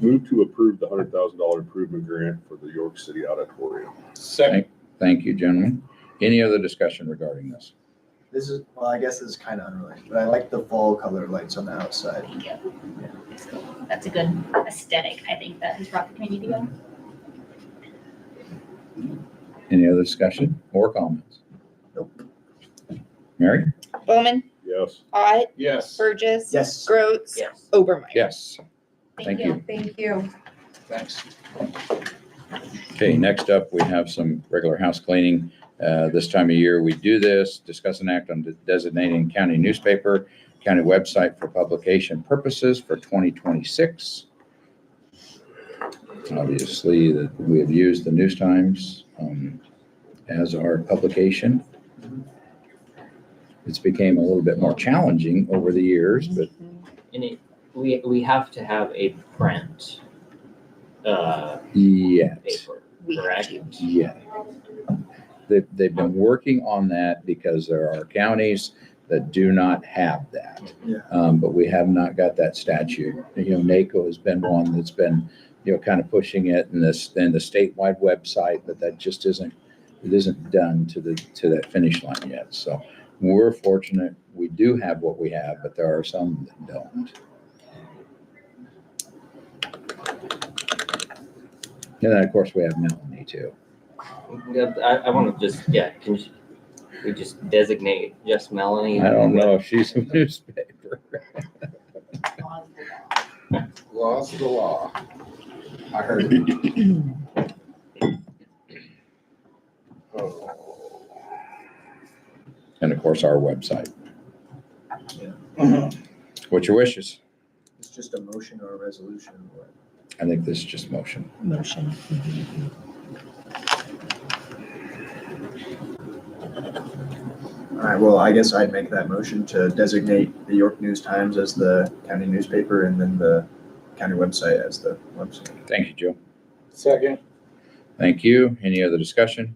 [SPEAKER 1] move to approve the $100,000 improvement grant for the York City Auditorium.
[SPEAKER 13] Second.
[SPEAKER 2] Thank you, gentlemen. Any other discussion regarding this?
[SPEAKER 12] I guess this is kind of unrelated, but I like the fall color lights on the outside.
[SPEAKER 15] Yeah. That's a good aesthetic, I think, that has brought the community together.
[SPEAKER 2] Any other discussion or comments?
[SPEAKER 12] Nope.
[SPEAKER 2] Mary?
[SPEAKER 3] Bowman,
[SPEAKER 1] Yes.
[SPEAKER 3] Ott,
[SPEAKER 13] Yes.
[SPEAKER 3] Burgess.
[SPEAKER 12] Yes.
[SPEAKER 3] Groats.
[SPEAKER 10] Yes.
[SPEAKER 3] Obermeyer.
[SPEAKER 2] Yes. Thank you.
[SPEAKER 14] Thank you.
[SPEAKER 13] Thanks.
[SPEAKER 2] Okay, next up, we have some regular house cleaning. This time of year, we do this, discuss an act on designating county newspaper, county website for publication purposes for 2026. Obviously, that we have used the News Times as our publication. It's became a little bit more challenging over the years, but
[SPEAKER 10] And we have to have a print
[SPEAKER 2] yet.
[SPEAKER 10] paper,
[SPEAKER 3] We have
[SPEAKER 10] correct?
[SPEAKER 3] to.
[SPEAKER 2] Yeah. They've been working on that because there are counties that do not have that.
[SPEAKER 12] Yeah.
[SPEAKER 2] But we have not got that statute. NACO has been one that's been, kind of pushing it in the statewide website, but that just isn't done to that finish line yet. So we're fortunate. We do have what we have, but there are some that don't. And then, of course, we have Melanie too.
[SPEAKER 10] Yeah, I want to just, we just designate just Melanie?
[SPEAKER 2] I don't know if she's a newspaper.
[SPEAKER 13] Law's the law. I heard it.
[SPEAKER 2] And of course, our website.
[SPEAKER 12] Yeah.
[SPEAKER 2] What's your wishes?
[SPEAKER 12] It's just a motion or a resolution.
[SPEAKER 2] I think this is just motion.
[SPEAKER 3] Motion.
[SPEAKER 12] All right, well, I guess I'd make that motion to designate the York News Times as the county newspaper and then the county website as the website.
[SPEAKER 2] Thank you, Joe.
[SPEAKER 13] Second.
[SPEAKER 2] Thank you. Any other discussion?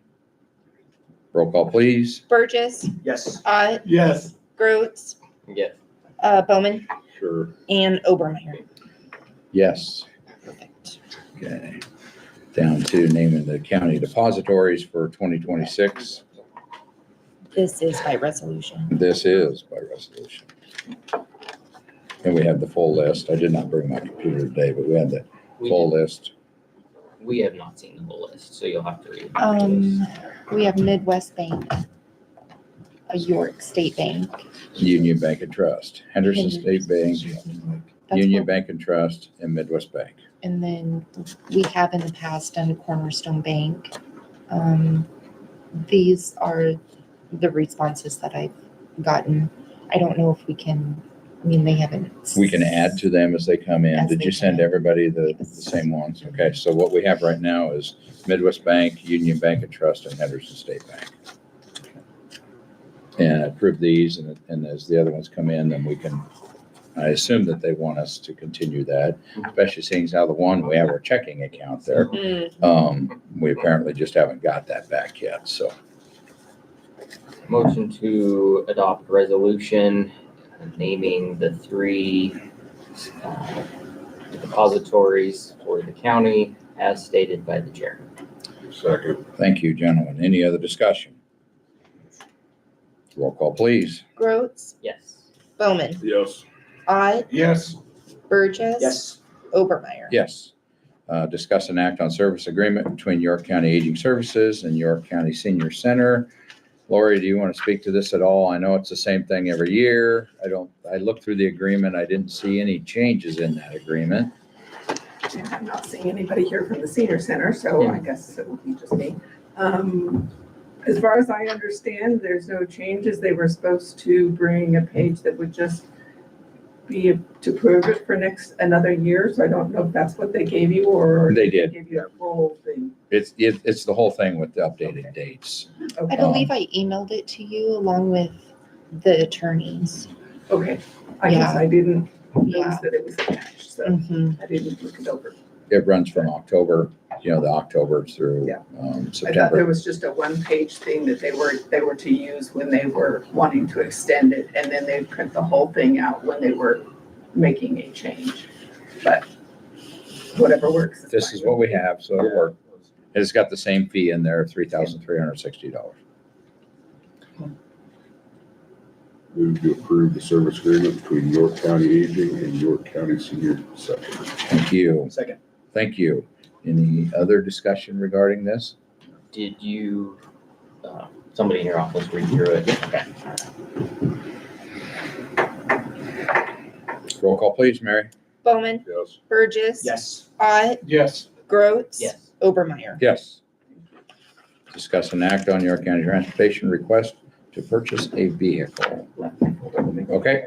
[SPEAKER 2] Roll call, please.
[SPEAKER 3] Burgess,
[SPEAKER 12] Yes.
[SPEAKER 3] Ott,
[SPEAKER 13] Yes.
[SPEAKER 3] Groats,
[SPEAKER 10] Yes.
[SPEAKER 3] Bowman,
[SPEAKER 1] Sure.
[SPEAKER 3] and Obermeyer.
[SPEAKER 2] Yes.
[SPEAKER 3] Perfect.
[SPEAKER 2] Okay. Down to naming the county depositories for 2026.
[SPEAKER 3] This is by resolution.
[SPEAKER 2] This is by resolution. And we have the full list. I did not bring my computer today, but we have the full list.
[SPEAKER 10] We have not seen the whole list, so you'll have to read. the list.
[SPEAKER 3] We have Midwest Bank, a York State Bank.
[SPEAKER 2] Union Bank and Trust, Henderson State Bank,
[SPEAKER 3] That's
[SPEAKER 2] Union
[SPEAKER 3] what-
[SPEAKER 2] Bank and Trust, and Midwest Bank.
[SPEAKER 3] And then we have in the past done Cornerstone Bank. These are the responses that I've gotten. I don't know if we can I mean, they haven't.
[SPEAKER 2] We can add to them as they come in.
[SPEAKER 3] As
[SPEAKER 2] Did
[SPEAKER 3] they
[SPEAKER 2] you send
[SPEAKER 3] come in.
[SPEAKER 2] everybody the
[SPEAKER 3] Yes.
[SPEAKER 2] same ones? Okay, so what we have right now is Midwest Bank, Union Bank and Trust, and Henderson State Bank. And approve these, and as the other ones come in, then we can, I assume that they want us to continue that, especially seeing as how the one, we have our checking account there. We apparently just haven't got that back yet, so.
[SPEAKER 10] Motion to adopt resolution naming the three depositories for the county as stated by the chairman.
[SPEAKER 1] Second.
[SPEAKER 2] Thank you, gentlemen. Any other discussion? Roll call, please.
[SPEAKER 3] Groats,
[SPEAKER 10] Yes.
[SPEAKER 3] Bowman,
[SPEAKER 1] Yes.
[SPEAKER 3] Ott,
[SPEAKER 13] Yes,
[SPEAKER 3] Burgess.
[SPEAKER 12] Yes.
[SPEAKER 3] Obermeyer.
[SPEAKER 2] Yes. Discuss and act on service agreement between York County Aging Services and York County Senior Center. Lori, do you want to speak to this at all? I know it's the same thing every year. I looked through the agreement. I didn't see any changes in that agreement.
[SPEAKER 14] And I'm not seeing anybody here from the senior center, so I guess it will be just me. As far as I understand, there's no changes. They were supposed to bring a page that would just be to prove it for another year, so I don't know if that's what they gave you or.
[SPEAKER 2] They did.
[SPEAKER 14] Gave you a full thing.
[SPEAKER 2] It's the whole thing with the updated dates.
[SPEAKER 3] I
[SPEAKER 14] Okay,
[SPEAKER 3] believe I emailed it to you along with the attorneys.
[SPEAKER 14] okay. I guess I didn't
[SPEAKER 3] Yeah.
[SPEAKER 14] notice that it was attached, so
[SPEAKER 3] Mhm.
[SPEAKER 14] I didn't look it over.
[SPEAKER 2] It runs from October, the October through
[SPEAKER 14] Yeah. I thought there
[SPEAKER 2] September.
[SPEAKER 14] was just a one-page thing that they were to use when they were wanting to extend it, and then they'd print the whole thing out when they were making a change. But whatever works.
[SPEAKER 2] This is what we have, so it'll work. It's got the same fee in there, $3,360.
[SPEAKER 1] Move to approve the service agreement between York County Aging and York County Senior Center.
[SPEAKER 2] Thank you.
[SPEAKER 12] Second.
[SPEAKER 2] Thank you. Any other discussion regarding this?
[SPEAKER 10] Did you, somebody in your office read through it? Okay.
[SPEAKER 2] Roll call, please, Mary.
[SPEAKER 3] Bowman,
[SPEAKER 1] Yes.
[SPEAKER 3] Burgess.
[SPEAKER 12] Yes.
[SPEAKER 3] Ott,
[SPEAKER 13] yes,
[SPEAKER 3] Groats.
[SPEAKER 10] Yes.
[SPEAKER 3] Obermeyer.
[SPEAKER 2] Yes. Discuss and act on York County Transportation request to purchase a vehicle. Okay,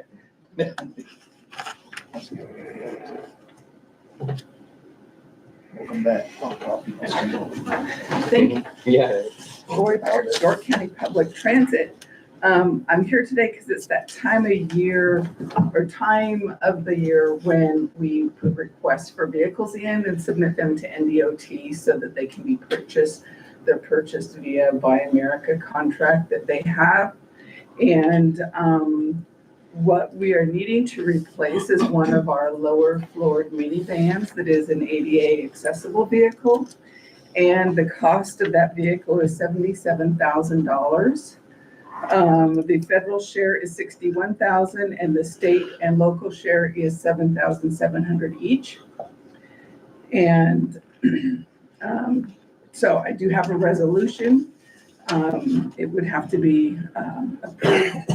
[SPEAKER 12] Welcome back.
[SPEAKER 14] Thank you.
[SPEAKER 10] Yeah.
[SPEAKER 14] Lori Ballard, York County Public Transit. I'm here today because it's that time of year or time of the year when we put requests for vehicles in and submit them to NDOT so that they can be purchased. They're purchased via Buy America contract that they have. And what we are needing to replace is one of our lower floored minivans that is an ADA accessible vehicle. And the cost of that vehicle is $77,000. The federal share is $61,000 and the state and local share is $7,700 each. And so I do have a resolution. It would have to be approved.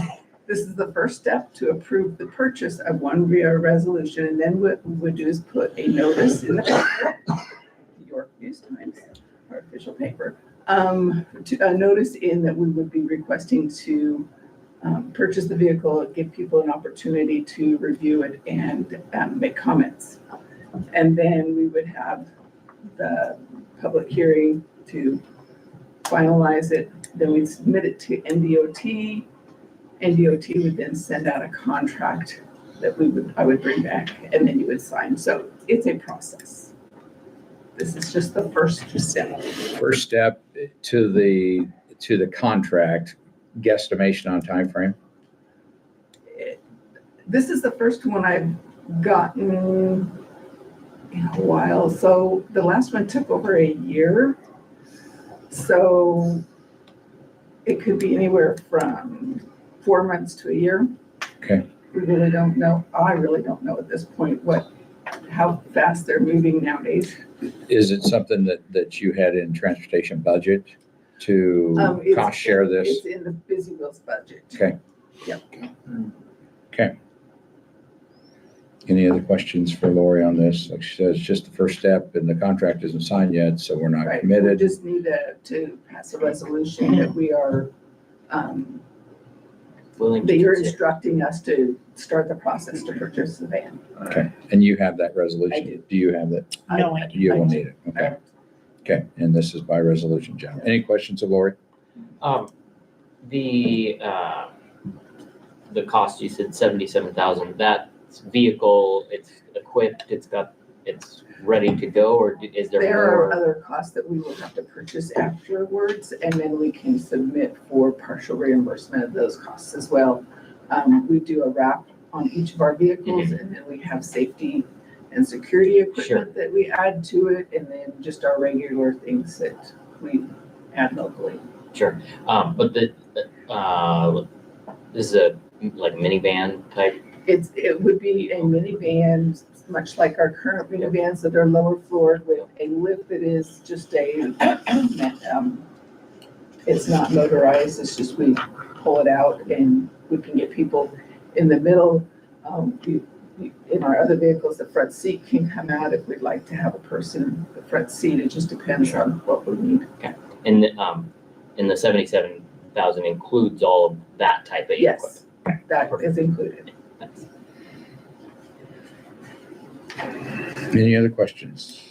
[SPEAKER 14] This is the first step to approve the purchase of one via resolution. And then what we would do is put a notice in the paper, York News Times, our official paper, to a notice in that we would be requesting to purchase the vehicle, give people an opportunity to review it and make comments. And then we would have the public hearing to finalize it. Then we'd submit it to NDOT. NDOT would then send out a contract that I would bring back and then you would sign. So it's a process. This is just the first step.
[SPEAKER 2] first step to the contract, guesstimation on time frame.
[SPEAKER 14] This is the first one I've gotten in a while. So the last one took over a year. So it could be anywhere from 4 months to a year.
[SPEAKER 2] Okay.
[SPEAKER 14] We really don't know. I really don't know at this point how fast they're moving nowadays.
[SPEAKER 2] Is it something that you had in transportation budget to
[SPEAKER 14] It's-
[SPEAKER 2] cost share this?
[SPEAKER 14] It's in the Busy Wheels budget.
[SPEAKER 2] Okay.
[SPEAKER 14] Yep.
[SPEAKER 2] Okay. Any other questions for Lori on this? Like she says, it's just the first step and the contract isn't signed yet, so we're not
[SPEAKER 14] Right. We
[SPEAKER 2] committed.
[SPEAKER 14] just need to pass a resolution that we are
[SPEAKER 10] willing to
[SPEAKER 16] That you're
[SPEAKER 10] consider.
[SPEAKER 16] instructing us to start the process to purchase the van.
[SPEAKER 2] Okay, and you have that resolution?
[SPEAKER 16] I do.
[SPEAKER 2] Do you have that?
[SPEAKER 3] No, I do.
[SPEAKER 2] You will need it, okay. Okay, and this is by resolution, John. Any questions of Lori?
[SPEAKER 10] The cost, you said 77,000, that's vehicle, it's equipped, it's ready to go, or is there
[SPEAKER 16] There are
[SPEAKER 10] more?
[SPEAKER 16] other costs that we will have to purchase afterwards, and then we can submit for partial reimbursement of those costs as well. We do a wrap on each of our vehicles, and then we have safety and security equipment that we add to it, and then just our regular things that we add locally.
[SPEAKER 10] Sure, but this is a like minivan type.
[SPEAKER 16] It would be a minivan, much like our current minivans that are lower floored with a lift that is just it's not motorized, it's just we pull it out and we can get people in the middle. In our other vehicles, the front seat can come out if we'd like to have a person in the front seat. It just depends on what we need.
[SPEAKER 10] Okay, and the 77,000 includes all of that type of equipment.
[SPEAKER 16] Yes, that is included.
[SPEAKER 10] Thanks.
[SPEAKER 2] Any other questions?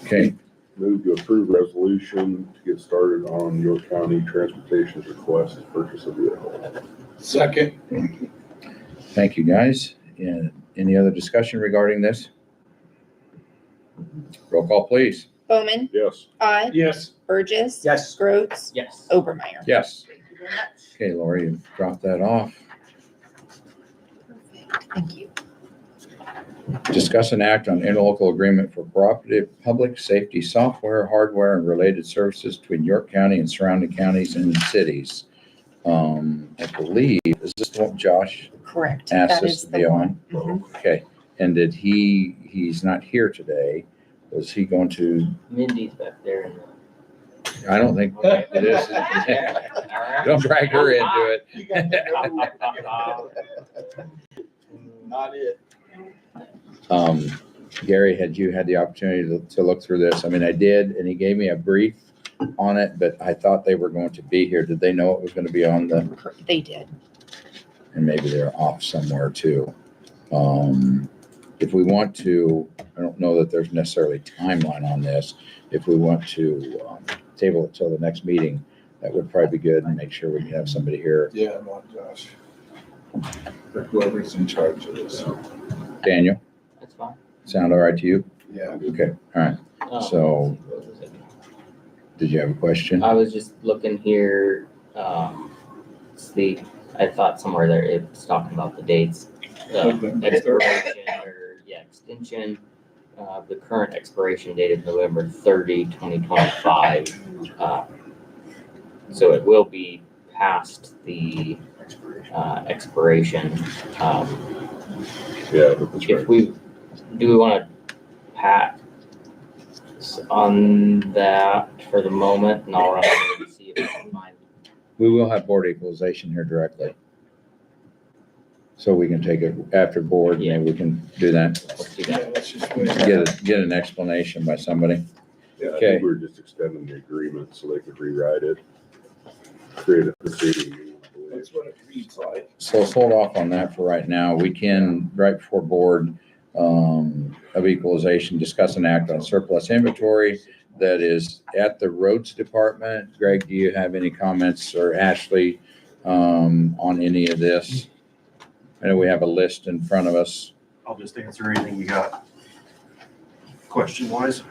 [SPEAKER 2] Okay,
[SPEAKER 1] Move to approve resolution to get started on York County Transportation's request to purchase a vehicle.
[SPEAKER 13] Second.
[SPEAKER 2] thank you, guys. And any other discussion regarding this? Roll call, please.
[SPEAKER 3] Bowman,
[SPEAKER 1] Yes.
[SPEAKER 3] Todd,
[SPEAKER 13] Yes.
[SPEAKER 3] Burgess.
[SPEAKER 12] Yes.
[SPEAKER 3] Groves,
[SPEAKER 10] Yes.
[SPEAKER 3] Obermeyer.
[SPEAKER 2] Yes.
[SPEAKER 16] Thank you very much.
[SPEAKER 2] Okay, Lori, you dropped that off.
[SPEAKER 3] Perfect, thank you.
[SPEAKER 2] Discuss an act on interlocal agreement for cooperative public safety software, hardware, and related services between York County and surrounding counties and cities. I believe, is this the one Josh
[SPEAKER 3] Correct.
[SPEAKER 2] asked
[SPEAKER 3] That
[SPEAKER 2] us
[SPEAKER 3] is
[SPEAKER 2] to
[SPEAKER 3] the
[SPEAKER 2] be
[SPEAKER 3] one.
[SPEAKER 2] on?
[SPEAKER 3] Mhm.
[SPEAKER 2] Okay, and he's not here today. Was he going to,
[SPEAKER 10] Mindy's back there.
[SPEAKER 2] I don't think it is. Don't drag her into it.
[SPEAKER 12] Not it.
[SPEAKER 2] Gary, had you had the opportunity to look through this? I mean, I did, and he gave me a brief on it, but I thought they were going to be here. Did they know it was going to be on the,
[SPEAKER 3] They did.
[SPEAKER 2] and maybe they're off somewhere too? If we want to, I don't know that there's necessarily a timeline on this. If we want to table it till the next meeting, that would probably be good, and make sure we can have somebody here.
[SPEAKER 13] Yeah, I'm on Josh. Or whoever's in charge of this.
[SPEAKER 2] Daniel,
[SPEAKER 10] That's fine.
[SPEAKER 2] sound all right to you?
[SPEAKER 13] Yeah.
[SPEAKER 2] Okay, all right. So-
[SPEAKER 10] What was it?
[SPEAKER 2] Did you have a question?
[SPEAKER 10] I was just looking here, I thought somewhere there it's talking about the dates. Expiration or, extension. The current expiration date is November 30, 2025. So it will be past the expiration.
[SPEAKER 1] Yeah, but that's right.
[SPEAKER 10] Do we want to pass on that for the moment, and I'll run over to see if we can find.
[SPEAKER 2] We will have board equalization here directly. So we can take it after board,
[SPEAKER 10] Yeah.
[SPEAKER 2] maybe we can do that.
[SPEAKER 10] Let's do that.
[SPEAKER 13] Let's just wait.
[SPEAKER 2] Get an explanation by somebody.
[SPEAKER 1] Yeah, I
[SPEAKER 2] Okay.
[SPEAKER 1] think we were just extending the agreement so they could rewrite it. Create a proceeding. I believe.
[SPEAKER 13] That's what it reads like.
[SPEAKER 2] So let's hold off on that for right now. We can, right before board of equalization, discuss an act on surplus inventory that is at the roads department. Greg, do you have any comments, or Ashley, on any of this? I know we have a list in front of us.
[SPEAKER 6] I'll just answer anything you got question wise.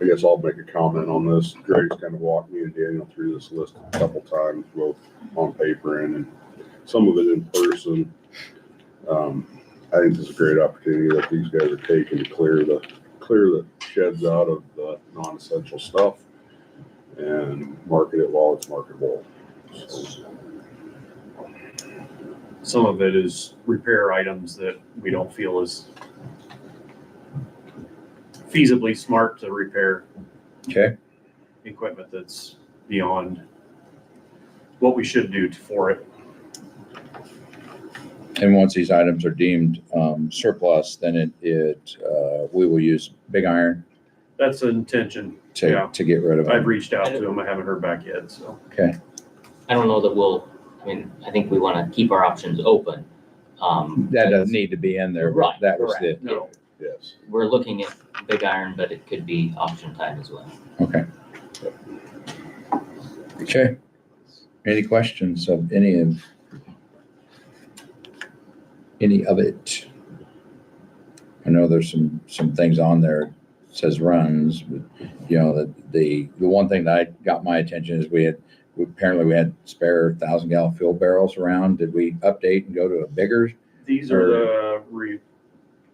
[SPEAKER 1] I guess I'll make a comment on this. Greg's kind of walked me and Daniel through this list a couple times, both on paper and some of it in person. I think this is a great opportunity that these guys are taking to clear the sheds out of the non-essential stuff and market it while it's marketable. So,
[SPEAKER 6] Some of it is repair items that we don't feel is feasibly smart to repair.
[SPEAKER 2] Okay.
[SPEAKER 6] Equipment that's beyond what we should do for it.
[SPEAKER 2] And once these items are deemed surplus, then we will use big iron
[SPEAKER 6] That's an intention. Yeah.
[SPEAKER 2] to get rid of
[SPEAKER 6] I've
[SPEAKER 2] them.
[SPEAKER 6] reached out to them. I haven't heard back yet, so.
[SPEAKER 2] Okay.
[SPEAKER 10] I don't know that I think we want to keep our options open.
[SPEAKER 2] That doesn't need to be in there. but
[SPEAKER 10] Right,
[SPEAKER 2] That was the,
[SPEAKER 10] correct.
[SPEAKER 6] No.
[SPEAKER 1] Yes.
[SPEAKER 10] We're looking at big iron, but it could be option type as well.
[SPEAKER 2] okay. Okay. Any questions of any of it? I know there's some things on there, says runs, but you know, the one thing that got my attention is we had spare 1,000-gallon fuel barrels around. Did we update and go to a bigger?
[SPEAKER 6] These are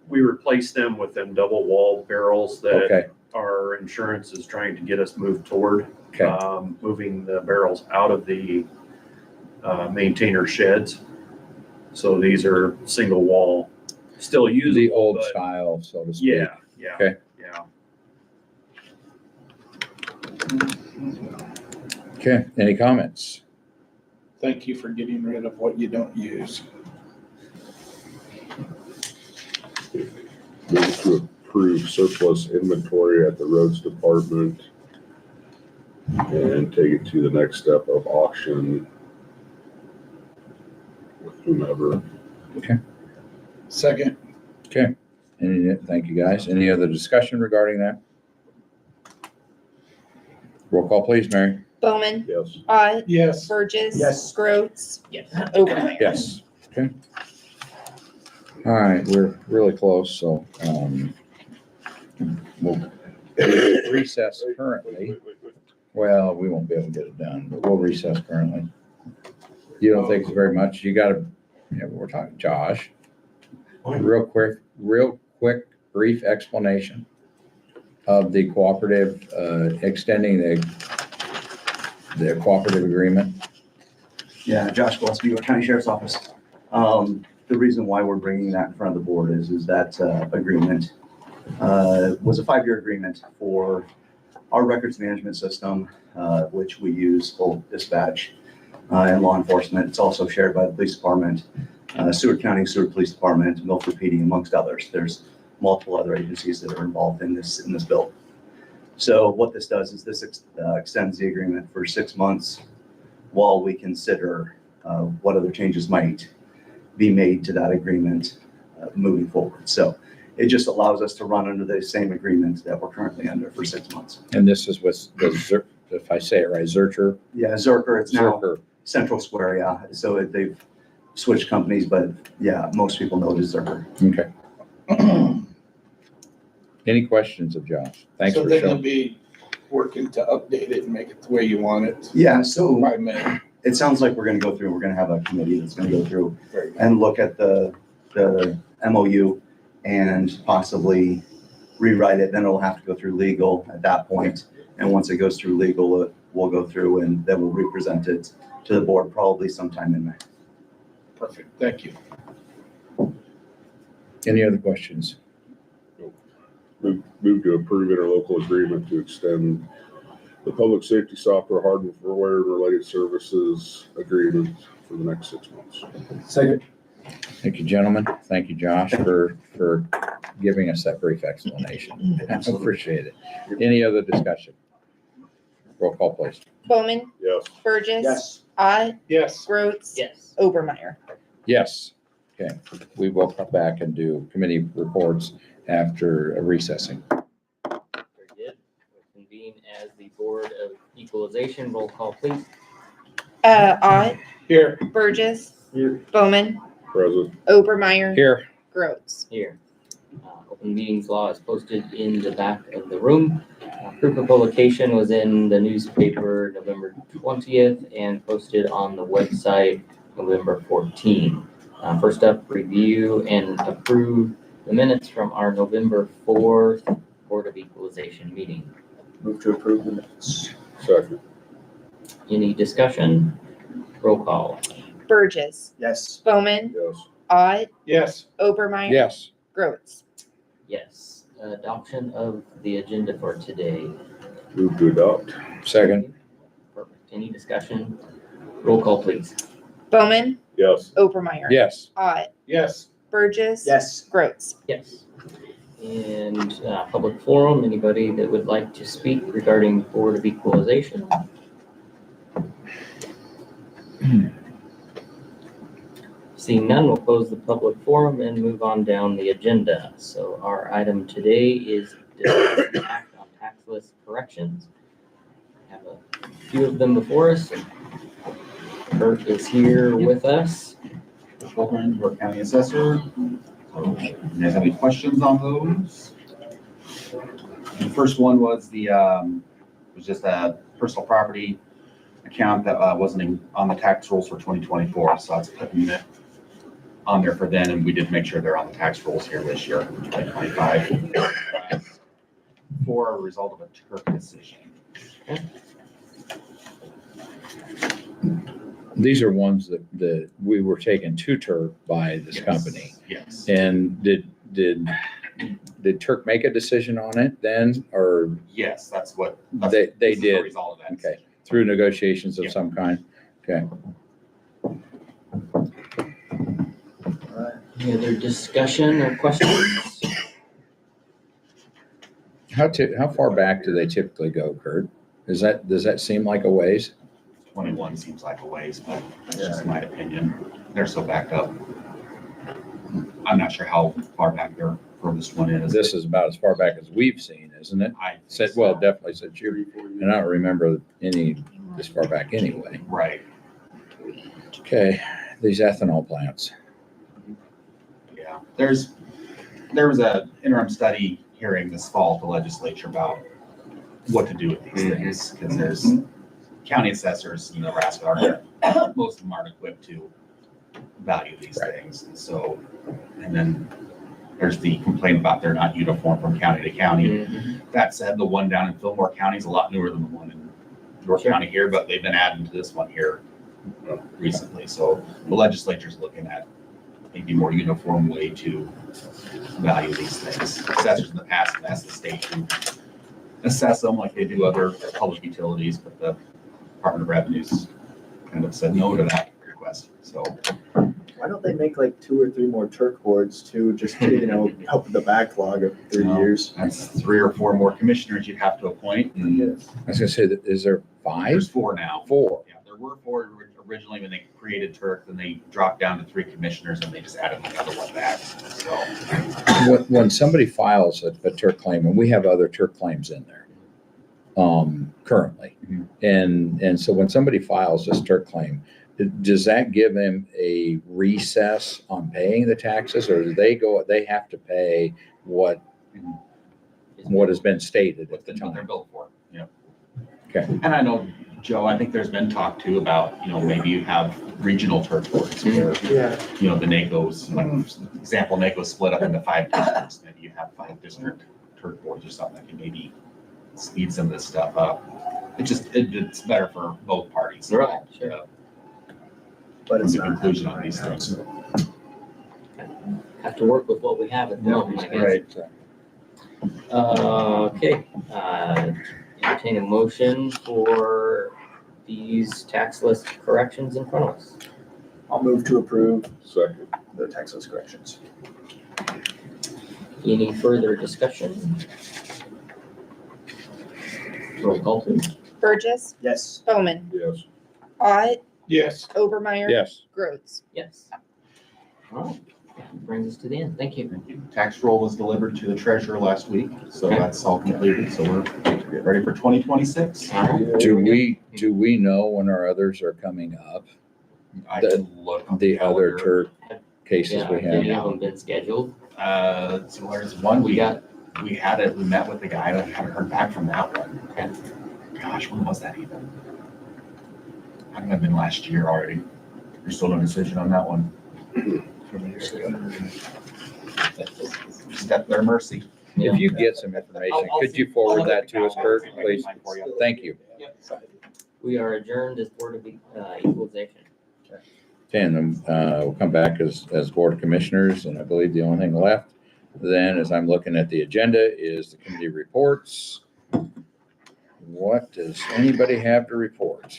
[SPEAKER 6] we replaced them with them double wall barrels that
[SPEAKER 2] Okay,
[SPEAKER 6] our insurance is trying to get us moved toward.
[SPEAKER 2] okay,
[SPEAKER 6] Moving the barrels out of the maintainer sheds. So these are single wall, still usable.
[SPEAKER 2] the old
[SPEAKER 6] but
[SPEAKER 2] style, so to speak.
[SPEAKER 6] yeah,
[SPEAKER 2] Okay.
[SPEAKER 6] yeah.
[SPEAKER 2] Okay, any comments?
[SPEAKER 13] Thank you for getting rid of what you don't use.
[SPEAKER 1] Move to approve surplus inventory at the roads department and take it to the next step of auction with whomever.
[SPEAKER 13] Second,
[SPEAKER 2] Thank you, guys. Any other discussion regarding that? Roll call, please, Mary.
[SPEAKER 3] Bowman,
[SPEAKER 1] Yes.
[SPEAKER 3] Ott,
[SPEAKER 13] yes.
[SPEAKER 3] Burgess.
[SPEAKER 12] Yes.
[SPEAKER 3] Groats,
[SPEAKER 10] Yes.
[SPEAKER 3] Obermeyer.
[SPEAKER 2] Yes. Okay. All right, we're really close, so, we'll recess currently. Well, we won't be able to get it done, but we'll recess currently. You don't think it's very much? You gotta, we're talking, Josh. Real quick, brief explanation of the cooperative, extending the cooperative agreement.
[SPEAKER 17] Yeah, Josh Gillespie, York County Sheriff's Office. The reason why we're bringing that in front of the board is that agreement was a 5-year agreement for our records management system, which we use both dispatch and law enforcement. It's also shared by the police department, Seward County, Seward Police Department, Milford PD, amongst others. There's multiple other agencies that are involved in this bill. So what this does is this extends the agreement for 6 months while we consider what other changes might be made to that agreement moving forward. So it just allows us to run under the same agreement that we're currently under for 6 months.
[SPEAKER 2] And this is with if I say it right, Zurcher?
[SPEAKER 17] Yeah, Zurcher, it's now
[SPEAKER 2] Zurcher.
[SPEAKER 17] Central Square, yeah. So they've switched companies, but yeah, most people know it as Zurcher.
[SPEAKER 2] Okay. Any questions of Josh? Thanks
[SPEAKER 13] So
[SPEAKER 2] for
[SPEAKER 13] they're gonna
[SPEAKER 2] showing.
[SPEAKER 13] be working to update it and make it the way you want it
[SPEAKER 17] Yeah, so
[SPEAKER 13] by May.
[SPEAKER 17] it sounds like we're gonna have a committee that's gonna go through
[SPEAKER 13] Very good.
[SPEAKER 17] and look at the MOU and possibly rewrite it. Then it'll have to go through legal at that point. And once it goes through legal, we'll go through and then we'll represent it to the board probably sometime in May.
[SPEAKER 13] Perfect, thank you.
[SPEAKER 2] Any other questions?
[SPEAKER 1] Move to approve interlocal agreement to extend the public safety software, hardware, and related services agreement for the next 6 months.
[SPEAKER 12] Second.
[SPEAKER 2] Thank you, gentlemen. Thank you, Josh, for giving us that brief explanation. I appreciate it. Any other discussion? Roll call, please.
[SPEAKER 3] Bowman,
[SPEAKER 1] Yes.
[SPEAKER 3] Burgess.
[SPEAKER 12] Yes.
[SPEAKER 3] Ott,
[SPEAKER 13] Yes.
[SPEAKER 3] Groats,
[SPEAKER 10] Yes.
[SPEAKER 3] Obermeyer.
[SPEAKER 2] Yes. Okay, we will come back and do committee reports after recessing.
[SPEAKER 10] Very good. We'll convene as the Board of Equalization. Roll call, please.
[SPEAKER 3] Ott,
[SPEAKER 13] Here.
[SPEAKER 3] Burgess.
[SPEAKER 17] Here.
[SPEAKER 3] Bowman,
[SPEAKER 1] Present.
[SPEAKER 3] Obermeyer.
[SPEAKER 2] Here.
[SPEAKER 3] Groats.
[SPEAKER 10] Here. Open meetings law is posted in the back of the room. Proof of publication was in the newspaper November 20th and posted on the website November 14th. First up, review and approve the minutes from our November 4th Board of Equalization meeting.
[SPEAKER 12] Move to approve the minutes.
[SPEAKER 1] Second.
[SPEAKER 10] Any discussion? Roll call.
[SPEAKER 3] Burgess.
[SPEAKER 12] Yes.
[SPEAKER 3] Bowman,
[SPEAKER 1] Yes.
[SPEAKER 3] Ott,
[SPEAKER 13] Yes.
[SPEAKER 3] Obermeyer.
[SPEAKER 2] Yes.
[SPEAKER 3] Groats.
[SPEAKER 10] Yes. Adoption of the agenda for today.
[SPEAKER 1] Move to adopt.
[SPEAKER 2] Second.
[SPEAKER 10] Perfect. Any discussion? Roll call, please.
[SPEAKER 3] Bowman,
[SPEAKER 1] Yes.
[SPEAKER 3] Obermeyer.
[SPEAKER 2] Yes.
[SPEAKER 3] Ott,
[SPEAKER 13] Yes.
[SPEAKER 3] Burgess.
[SPEAKER 12] Yes.
[SPEAKER 3] Groats.
[SPEAKER 10] Yes. And public forum, anybody that would like to speak regarding Board of Equalization? Seeing none, we'll close the public forum and move on down the agenda. So our item today is discuss and act on tax list corrections. We have a few of them before us. Kurt is here with us.
[SPEAKER 18] Children, York County Assessor. So, you guys have any questions on those? The first one was was just a personal property account that wasn't on the tax rolls for 2024. So it's putting it on there for then, and we did make sure they're on the tax rolls here this year, 2025, for a result of a Turk decision.
[SPEAKER 2] These are ones that we were taken to Turk by this company.
[SPEAKER 18] Yes.
[SPEAKER 2] And did Turk make a decision on it then, or?
[SPEAKER 18] Yes, that's what.
[SPEAKER 2] They
[SPEAKER 18] this is the
[SPEAKER 2] did.
[SPEAKER 18] result of that.
[SPEAKER 2] Okay, through negotiations of
[SPEAKER 18] Yeah.
[SPEAKER 2] some kind. Okay.
[SPEAKER 10] Any other discussion or questions?
[SPEAKER 2] How far back do they typically go, Kurt? Does that seem like a ways?
[SPEAKER 18] 21 seems like a ways, but that's just my opinion. They're so backed up. I'm not sure how far back their furthest one is.
[SPEAKER 2] This is about as far back as we've seen, isn't it?
[SPEAKER 18] I
[SPEAKER 2] Said, well, definitely since you, and I don't remember any this far back anyway.
[SPEAKER 18] Right.
[SPEAKER 2] Okay, these ethanol plants.
[SPEAKER 18] Yeah. There was a interim study hearing this fall at the legislature about what to do with these things, because there's county assessors in Nebraska aren't, most of them aren't equipped to value these things. And so, and then there's the complaint about they're not uniform from county to county. That said, the one down in Fillmore County is a lot newer than the one in York County here, but they've been adding to this one here recently. So the legislature's looking at maybe more uniform way to value these things. Assessors in the past have asked the state to assess them like they do other public utilities, but the Department of Revenue's kind of said no to that request. So
[SPEAKER 12] Why don't they make like 2 or 3 more Turk boards too, just to, help with the backlog of 3 years?
[SPEAKER 18] that's 3 or 4 more commissioners you'd have to appoint. And
[SPEAKER 2] I was gonna say, that is there 5?
[SPEAKER 18] there's 4 now.
[SPEAKER 2] 4.
[SPEAKER 18] Yeah, there were 4 originally when they created Turk, then they dropped down to 3 commissioners and they just added another one back. So
[SPEAKER 2] When somebody files a Turk claim, and we have other Turk claims in there currently, and so when somebody files this Turk claim, does that give them a recess on paying the taxes, or do they have to pay what has been stated at the
[SPEAKER 18] what they're
[SPEAKER 2] time?
[SPEAKER 18] built for. Yeah.
[SPEAKER 2] Okay.
[SPEAKER 18] And I know, Joe, I think there's been talk too about, maybe you have regional Turk boards where, the NACO's, like, example, NACO's split up into 5 districts. Maybe you have 5 district Turk boards or something that can maybe speed some of this stuff up. It's better for both parties.
[SPEAKER 10] Right, sure.
[SPEAKER 12] But it's
[SPEAKER 18] The
[SPEAKER 12] not.
[SPEAKER 18] conclusion on these things.
[SPEAKER 10] Have to work with what we have at the moment, I guess.
[SPEAKER 2] Right.
[SPEAKER 10] Okay, entertain a motion for these tax list corrections in front of us.
[SPEAKER 12] I'll move to approve
[SPEAKER 1] Second.
[SPEAKER 12] the tax list corrections.
[SPEAKER 10] Any further discussion? Roll call, please.
[SPEAKER 3] Burgess,
[SPEAKER 12] Yes.
[SPEAKER 3] Bowman,
[SPEAKER 1] Yes.
[SPEAKER 3] Ott,
[SPEAKER 13] Yes.
[SPEAKER 3] Obermeyer.
[SPEAKER 2] Yes.
[SPEAKER 3] Gross.
[SPEAKER 10] Yes. All right, that brings us to the end. Thank you.
[SPEAKER 18] Thank you. Tax roll was delivered to the treasurer last week, so that's all completed. So we're getting ready for 2026.
[SPEAKER 10] All right.
[SPEAKER 2] Do we know when our others are coming up?
[SPEAKER 18] I can look on
[SPEAKER 2] The other
[SPEAKER 18] calendar.
[SPEAKER 2] Turk cases
[SPEAKER 10] Yeah,
[SPEAKER 2] we
[SPEAKER 10] any
[SPEAKER 2] have?
[SPEAKER 10] of them been scheduled?
[SPEAKER 18] So there's one we met with the guy, but I haven't heard back from that one. And gosh, when was that even? I think it'd been last year already. There's still no decision on that one. Just at their mercy.
[SPEAKER 2] If you get some information, could you forward that to us, Kurt, please? Thank you.
[SPEAKER 10] We are adjourned as Board of Equalization.
[SPEAKER 2] And we'll come back as Board of Commissioners, and I believe the only thing left then, as I'm looking at the agenda, is the committee reports. What does anybody have to report?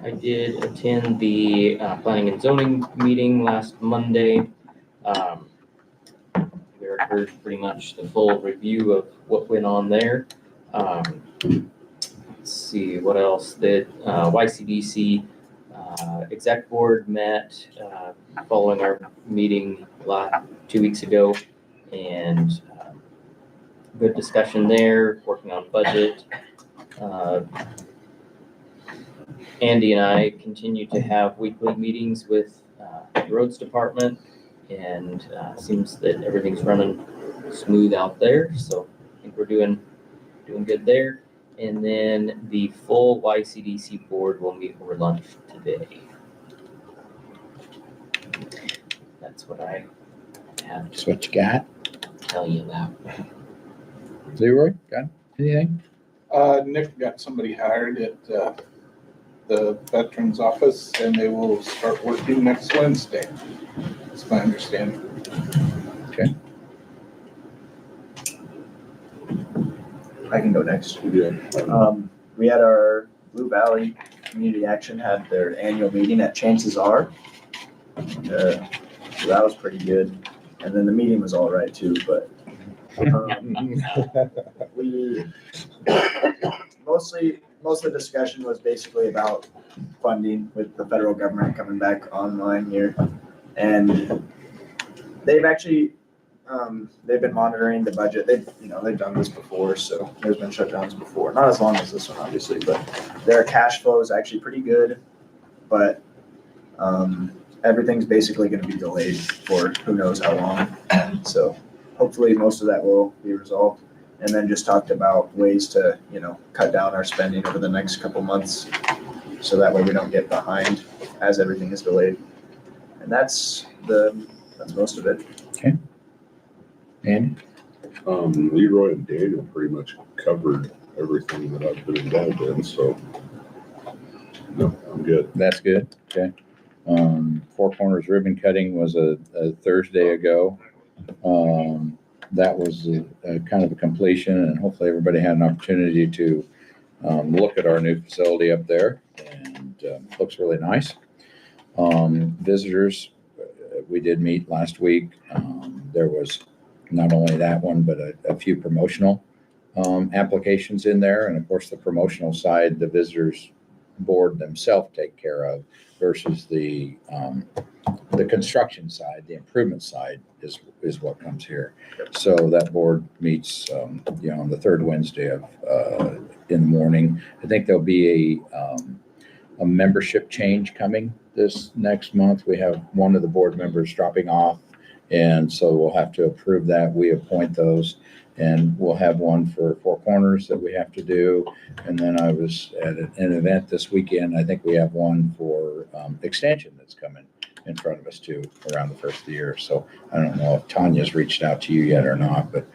[SPEAKER 10] I did attend the planning and zoning meeting last Monday. We heard pretty much the full review of what went on there. let's see, what else? The YCDC exec board met following our meeting 2 weeks ago, and good discussion there, working on budget. Andy and I continue to have weekly meetings with the roads department, and seems that everything's running smooth out there, so I think we're doing good there. And then the full YCDC board will meet over lunch today. That's what I have
[SPEAKER 2] That's what you got.
[SPEAKER 10] to tell you about.
[SPEAKER 2] Leroy, got anything?
[SPEAKER 13] Nick got somebody hired at the Veterans Office, and they will start working next Wednesday. That's my understanding.
[SPEAKER 2] Okay.
[SPEAKER 12] I can go next.
[SPEAKER 1] Yeah.
[SPEAKER 12] We had our Blue Valley Community Action had their annual meeting at Chances Are. So that was pretty good. And then the meeting was all right too, but we most of the discussion was basically about funding with the federal government coming back online here. And they've actually they've been monitoring the budget. They've done this before, so there's been shutdowns before. Not as long as this one, obviously, but their cash flow is actually pretty good. But everything's basically going to be delayed for who knows how long. So hopefully most of that will be resolved. And then just talked about ways to, cut down our spending over the next couple months, so that way we don't get behind as everything is delayed. And that's most of it.
[SPEAKER 2] Okay. And
[SPEAKER 1] Leroy and Daniel pretty much covered everything that I've been involved in, so no, I'm good.
[SPEAKER 2] that's good. Okay. Four Corners ribbon cutting was a Thursday ago. That was a kind of a completion, and hopefully everybody had an opportunity to look at our new facility up there, and looks really nice. Visitors, we did meet last week. There was not only that one, but a few promotional applications in there, and of course the promotional side, the visitors board themselves take care of, versus the construction side, the improvement side is what comes here. So that board meets, on the third Wednesday of in the morning. I think there'll be a membership change coming this next month. We have one of the board members dropping off, and so we'll have to approve that. We appoint those, and we'll have one for Four Corners that we have to do. And then I was at an event this weekend. I think we have one for extension that's coming in front of us too around the first of the year. So I don't know if Tanya's reached out to you yet or not, but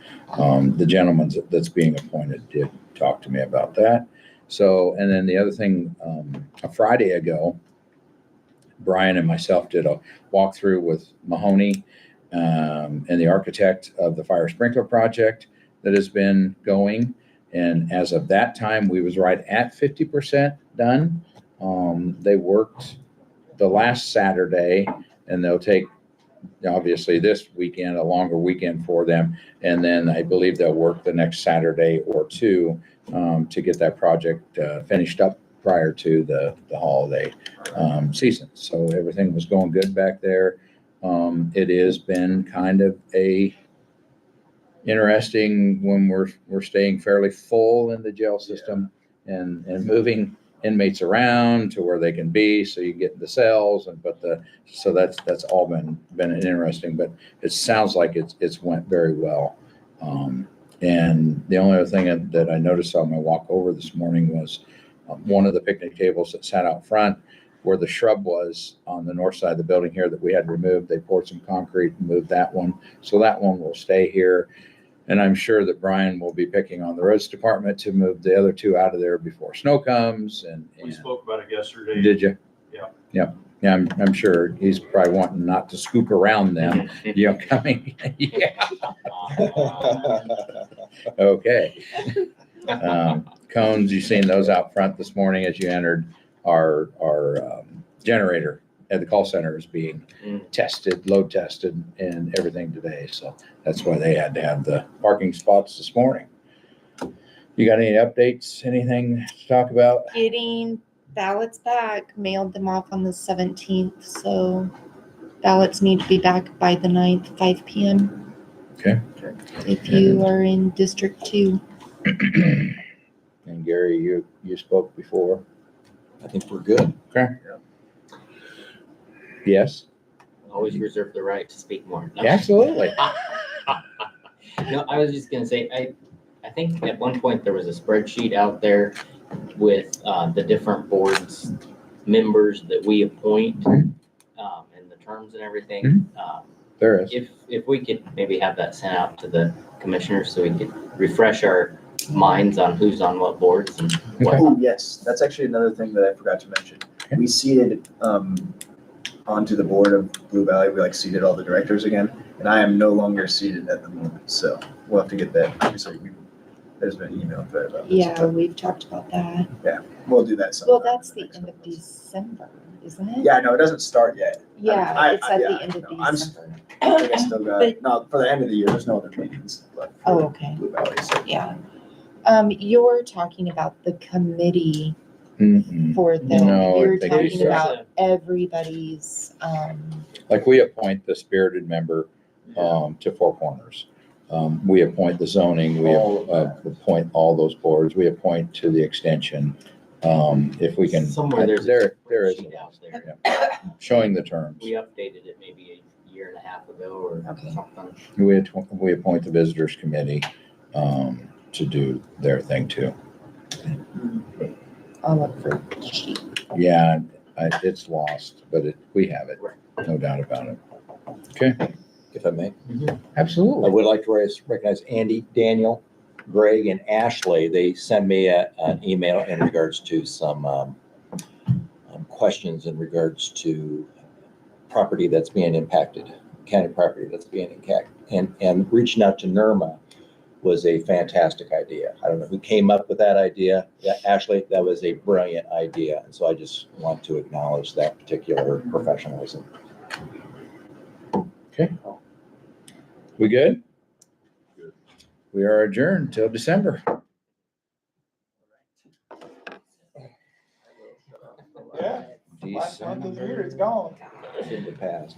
[SPEAKER 2] the gentleman that's being appointed did talk to me about that. So, and then the other thing, a Friday ago, Brian and myself did a walkthrough with Mahoney and the architect of the fire sprinkler project that has been going. And as of that time, we was right at 50% done. They worked the last Saturday, and they'll take, obviously this weekend, a longer weekend for them. And then I believe they'll work the next Saturday or two to get that project finished up prior to the holiday season. So everything was going good back there. It has been kind of a interesting when we're staying fairly full in the jail system and moving inmates around to where they can be, so you get the cells so that's all been interesting, but it sounds like it's went very well. And the only other thing that I noticed on my walk over this morning was one of the picnic tables that sat out front where the shrub was on the north side of the building here that we had removed. They poured some concrete and moved that one. So that one will stay here. And I'm sure that Brian will be picking on the roads department to move the other two out of there before snow comes. And
[SPEAKER 6] We spoke about it yesterday.
[SPEAKER 2] did you?
[SPEAKER 6] Yeah.
[SPEAKER 2] Yeah. Yeah, I'm sure he's probably wanting not to scoop around them, coming. Yeah. Okay. Cones, you seen those out front this morning as you entered. Our generator at the call center is being tested, load tested, and everything today. So that's why they had to have the parking spots this morning. You got any updates, anything to talk about?
[SPEAKER 3] Getting ballots back, mailed them off on the 17th, so ballots need to be back by the 9th, 5 p.m.
[SPEAKER 2] Okay.
[SPEAKER 3] If you are in District 2.
[SPEAKER 2] And Gary, you spoke before.
[SPEAKER 9] I think we're good.
[SPEAKER 2] Okay. Yes,
[SPEAKER 10] Always reserve the right to speak more. No.
[SPEAKER 2] absolutely.
[SPEAKER 10] No, I was just gonna say, I think at one point there was a spreadsheet out there with the different boards, members that we appoint, and the terms and everything.
[SPEAKER 2] There is.
[SPEAKER 10] If we could maybe have that sent out to the commissioners so we could refresh our minds on who's on what boards and what.
[SPEAKER 12] Oh, yes, that's actually another thing that I forgot to mention. We seated, onto the board of Blue Valley, we seated all the directors again, and I am no longer seated at the moment, so we'll have to get that. Obviously, there's been an email thread about this.
[SPEAKER 3] Yeah, we've talked about that.
[SPEAKER 12] We'll do that sometime.
[SPEAKER 3] Well, that's the end of December, isn't it?
[SPEAKER 12] Yeah, no, it doesn't start yet.
[SPEAKER 3] Yeah, it's at
[SPEAKER 12] yeah,
[SPEAKER 3] the end of
[SPEAKER 12] no,
[SPEAKER 3] December.
[SPEAKER 12] I think I still got,
[SPEAKER 3] But-
[SPEAKER 12] no, for the end of the year, there's no other meetings left. for
[SPEAKER 3] Oh, okay.
[SPEAKER 12] Blue Valley, so.
[SPEAKER 3] Yeah. You're talking about the committee
[SPEAKER 2] Mm-mm.
[SPEAKER 3] for the,
[SPEAKER 2] No, I
[SPEAKER 3] you're
[SPEAKER 2] think
[SPEAKER 3] talking
[SPEAKER 2] it's,
[SPEAKER 3] about everybody's,
[SPEAKER 2] Like we appoint the spirited member to Four Corners. We appoint the zoning, we
[SPEAKER 12] All of
[SPEAKER 2] appoint all those boards, we appoint to the extension. If we can,
[SPEAKER 10] Somewhere there's a
[SPEAKER 2] there is,
[SPEAKER 10] spreadsheet out there.
[SPEAKER 2] showing the terms.
[SPEAKER 10] We updated it maybe a year and a half ago or
[SPEAKER 3] Okay.
[SPEAKER 10] something.
[SPEAKER 2] We appoint the visitors committee to do their thing too.
[SPEAKER 3] I'll look for the sheet.
[SPEAKER 2] Yeah, it's lost, but we have it, no doubt about it. Okay,
[SPEAKER 9] If I may. I
[SPEAKER 2] absolutely.
[SPEAKER 9] would like to recognize Andy, Daniel, Greg, and Ashley. They sent me an email in regards to some questions in regards to property that's being impacted, county property that's being impacted. And reaching out to NERMA was a fantastic idea. I don't know who came up with that idea. Yeah, Ashley, that was a brilliant idea. And so I just want to acknowledge that particular professionalism.
[SPEAKER 2] Okay. We good? We are adjourned till December.
[SPEAKER 12] Yeah, last month of the year, it's gone.
[SPEAKER 9] In the past.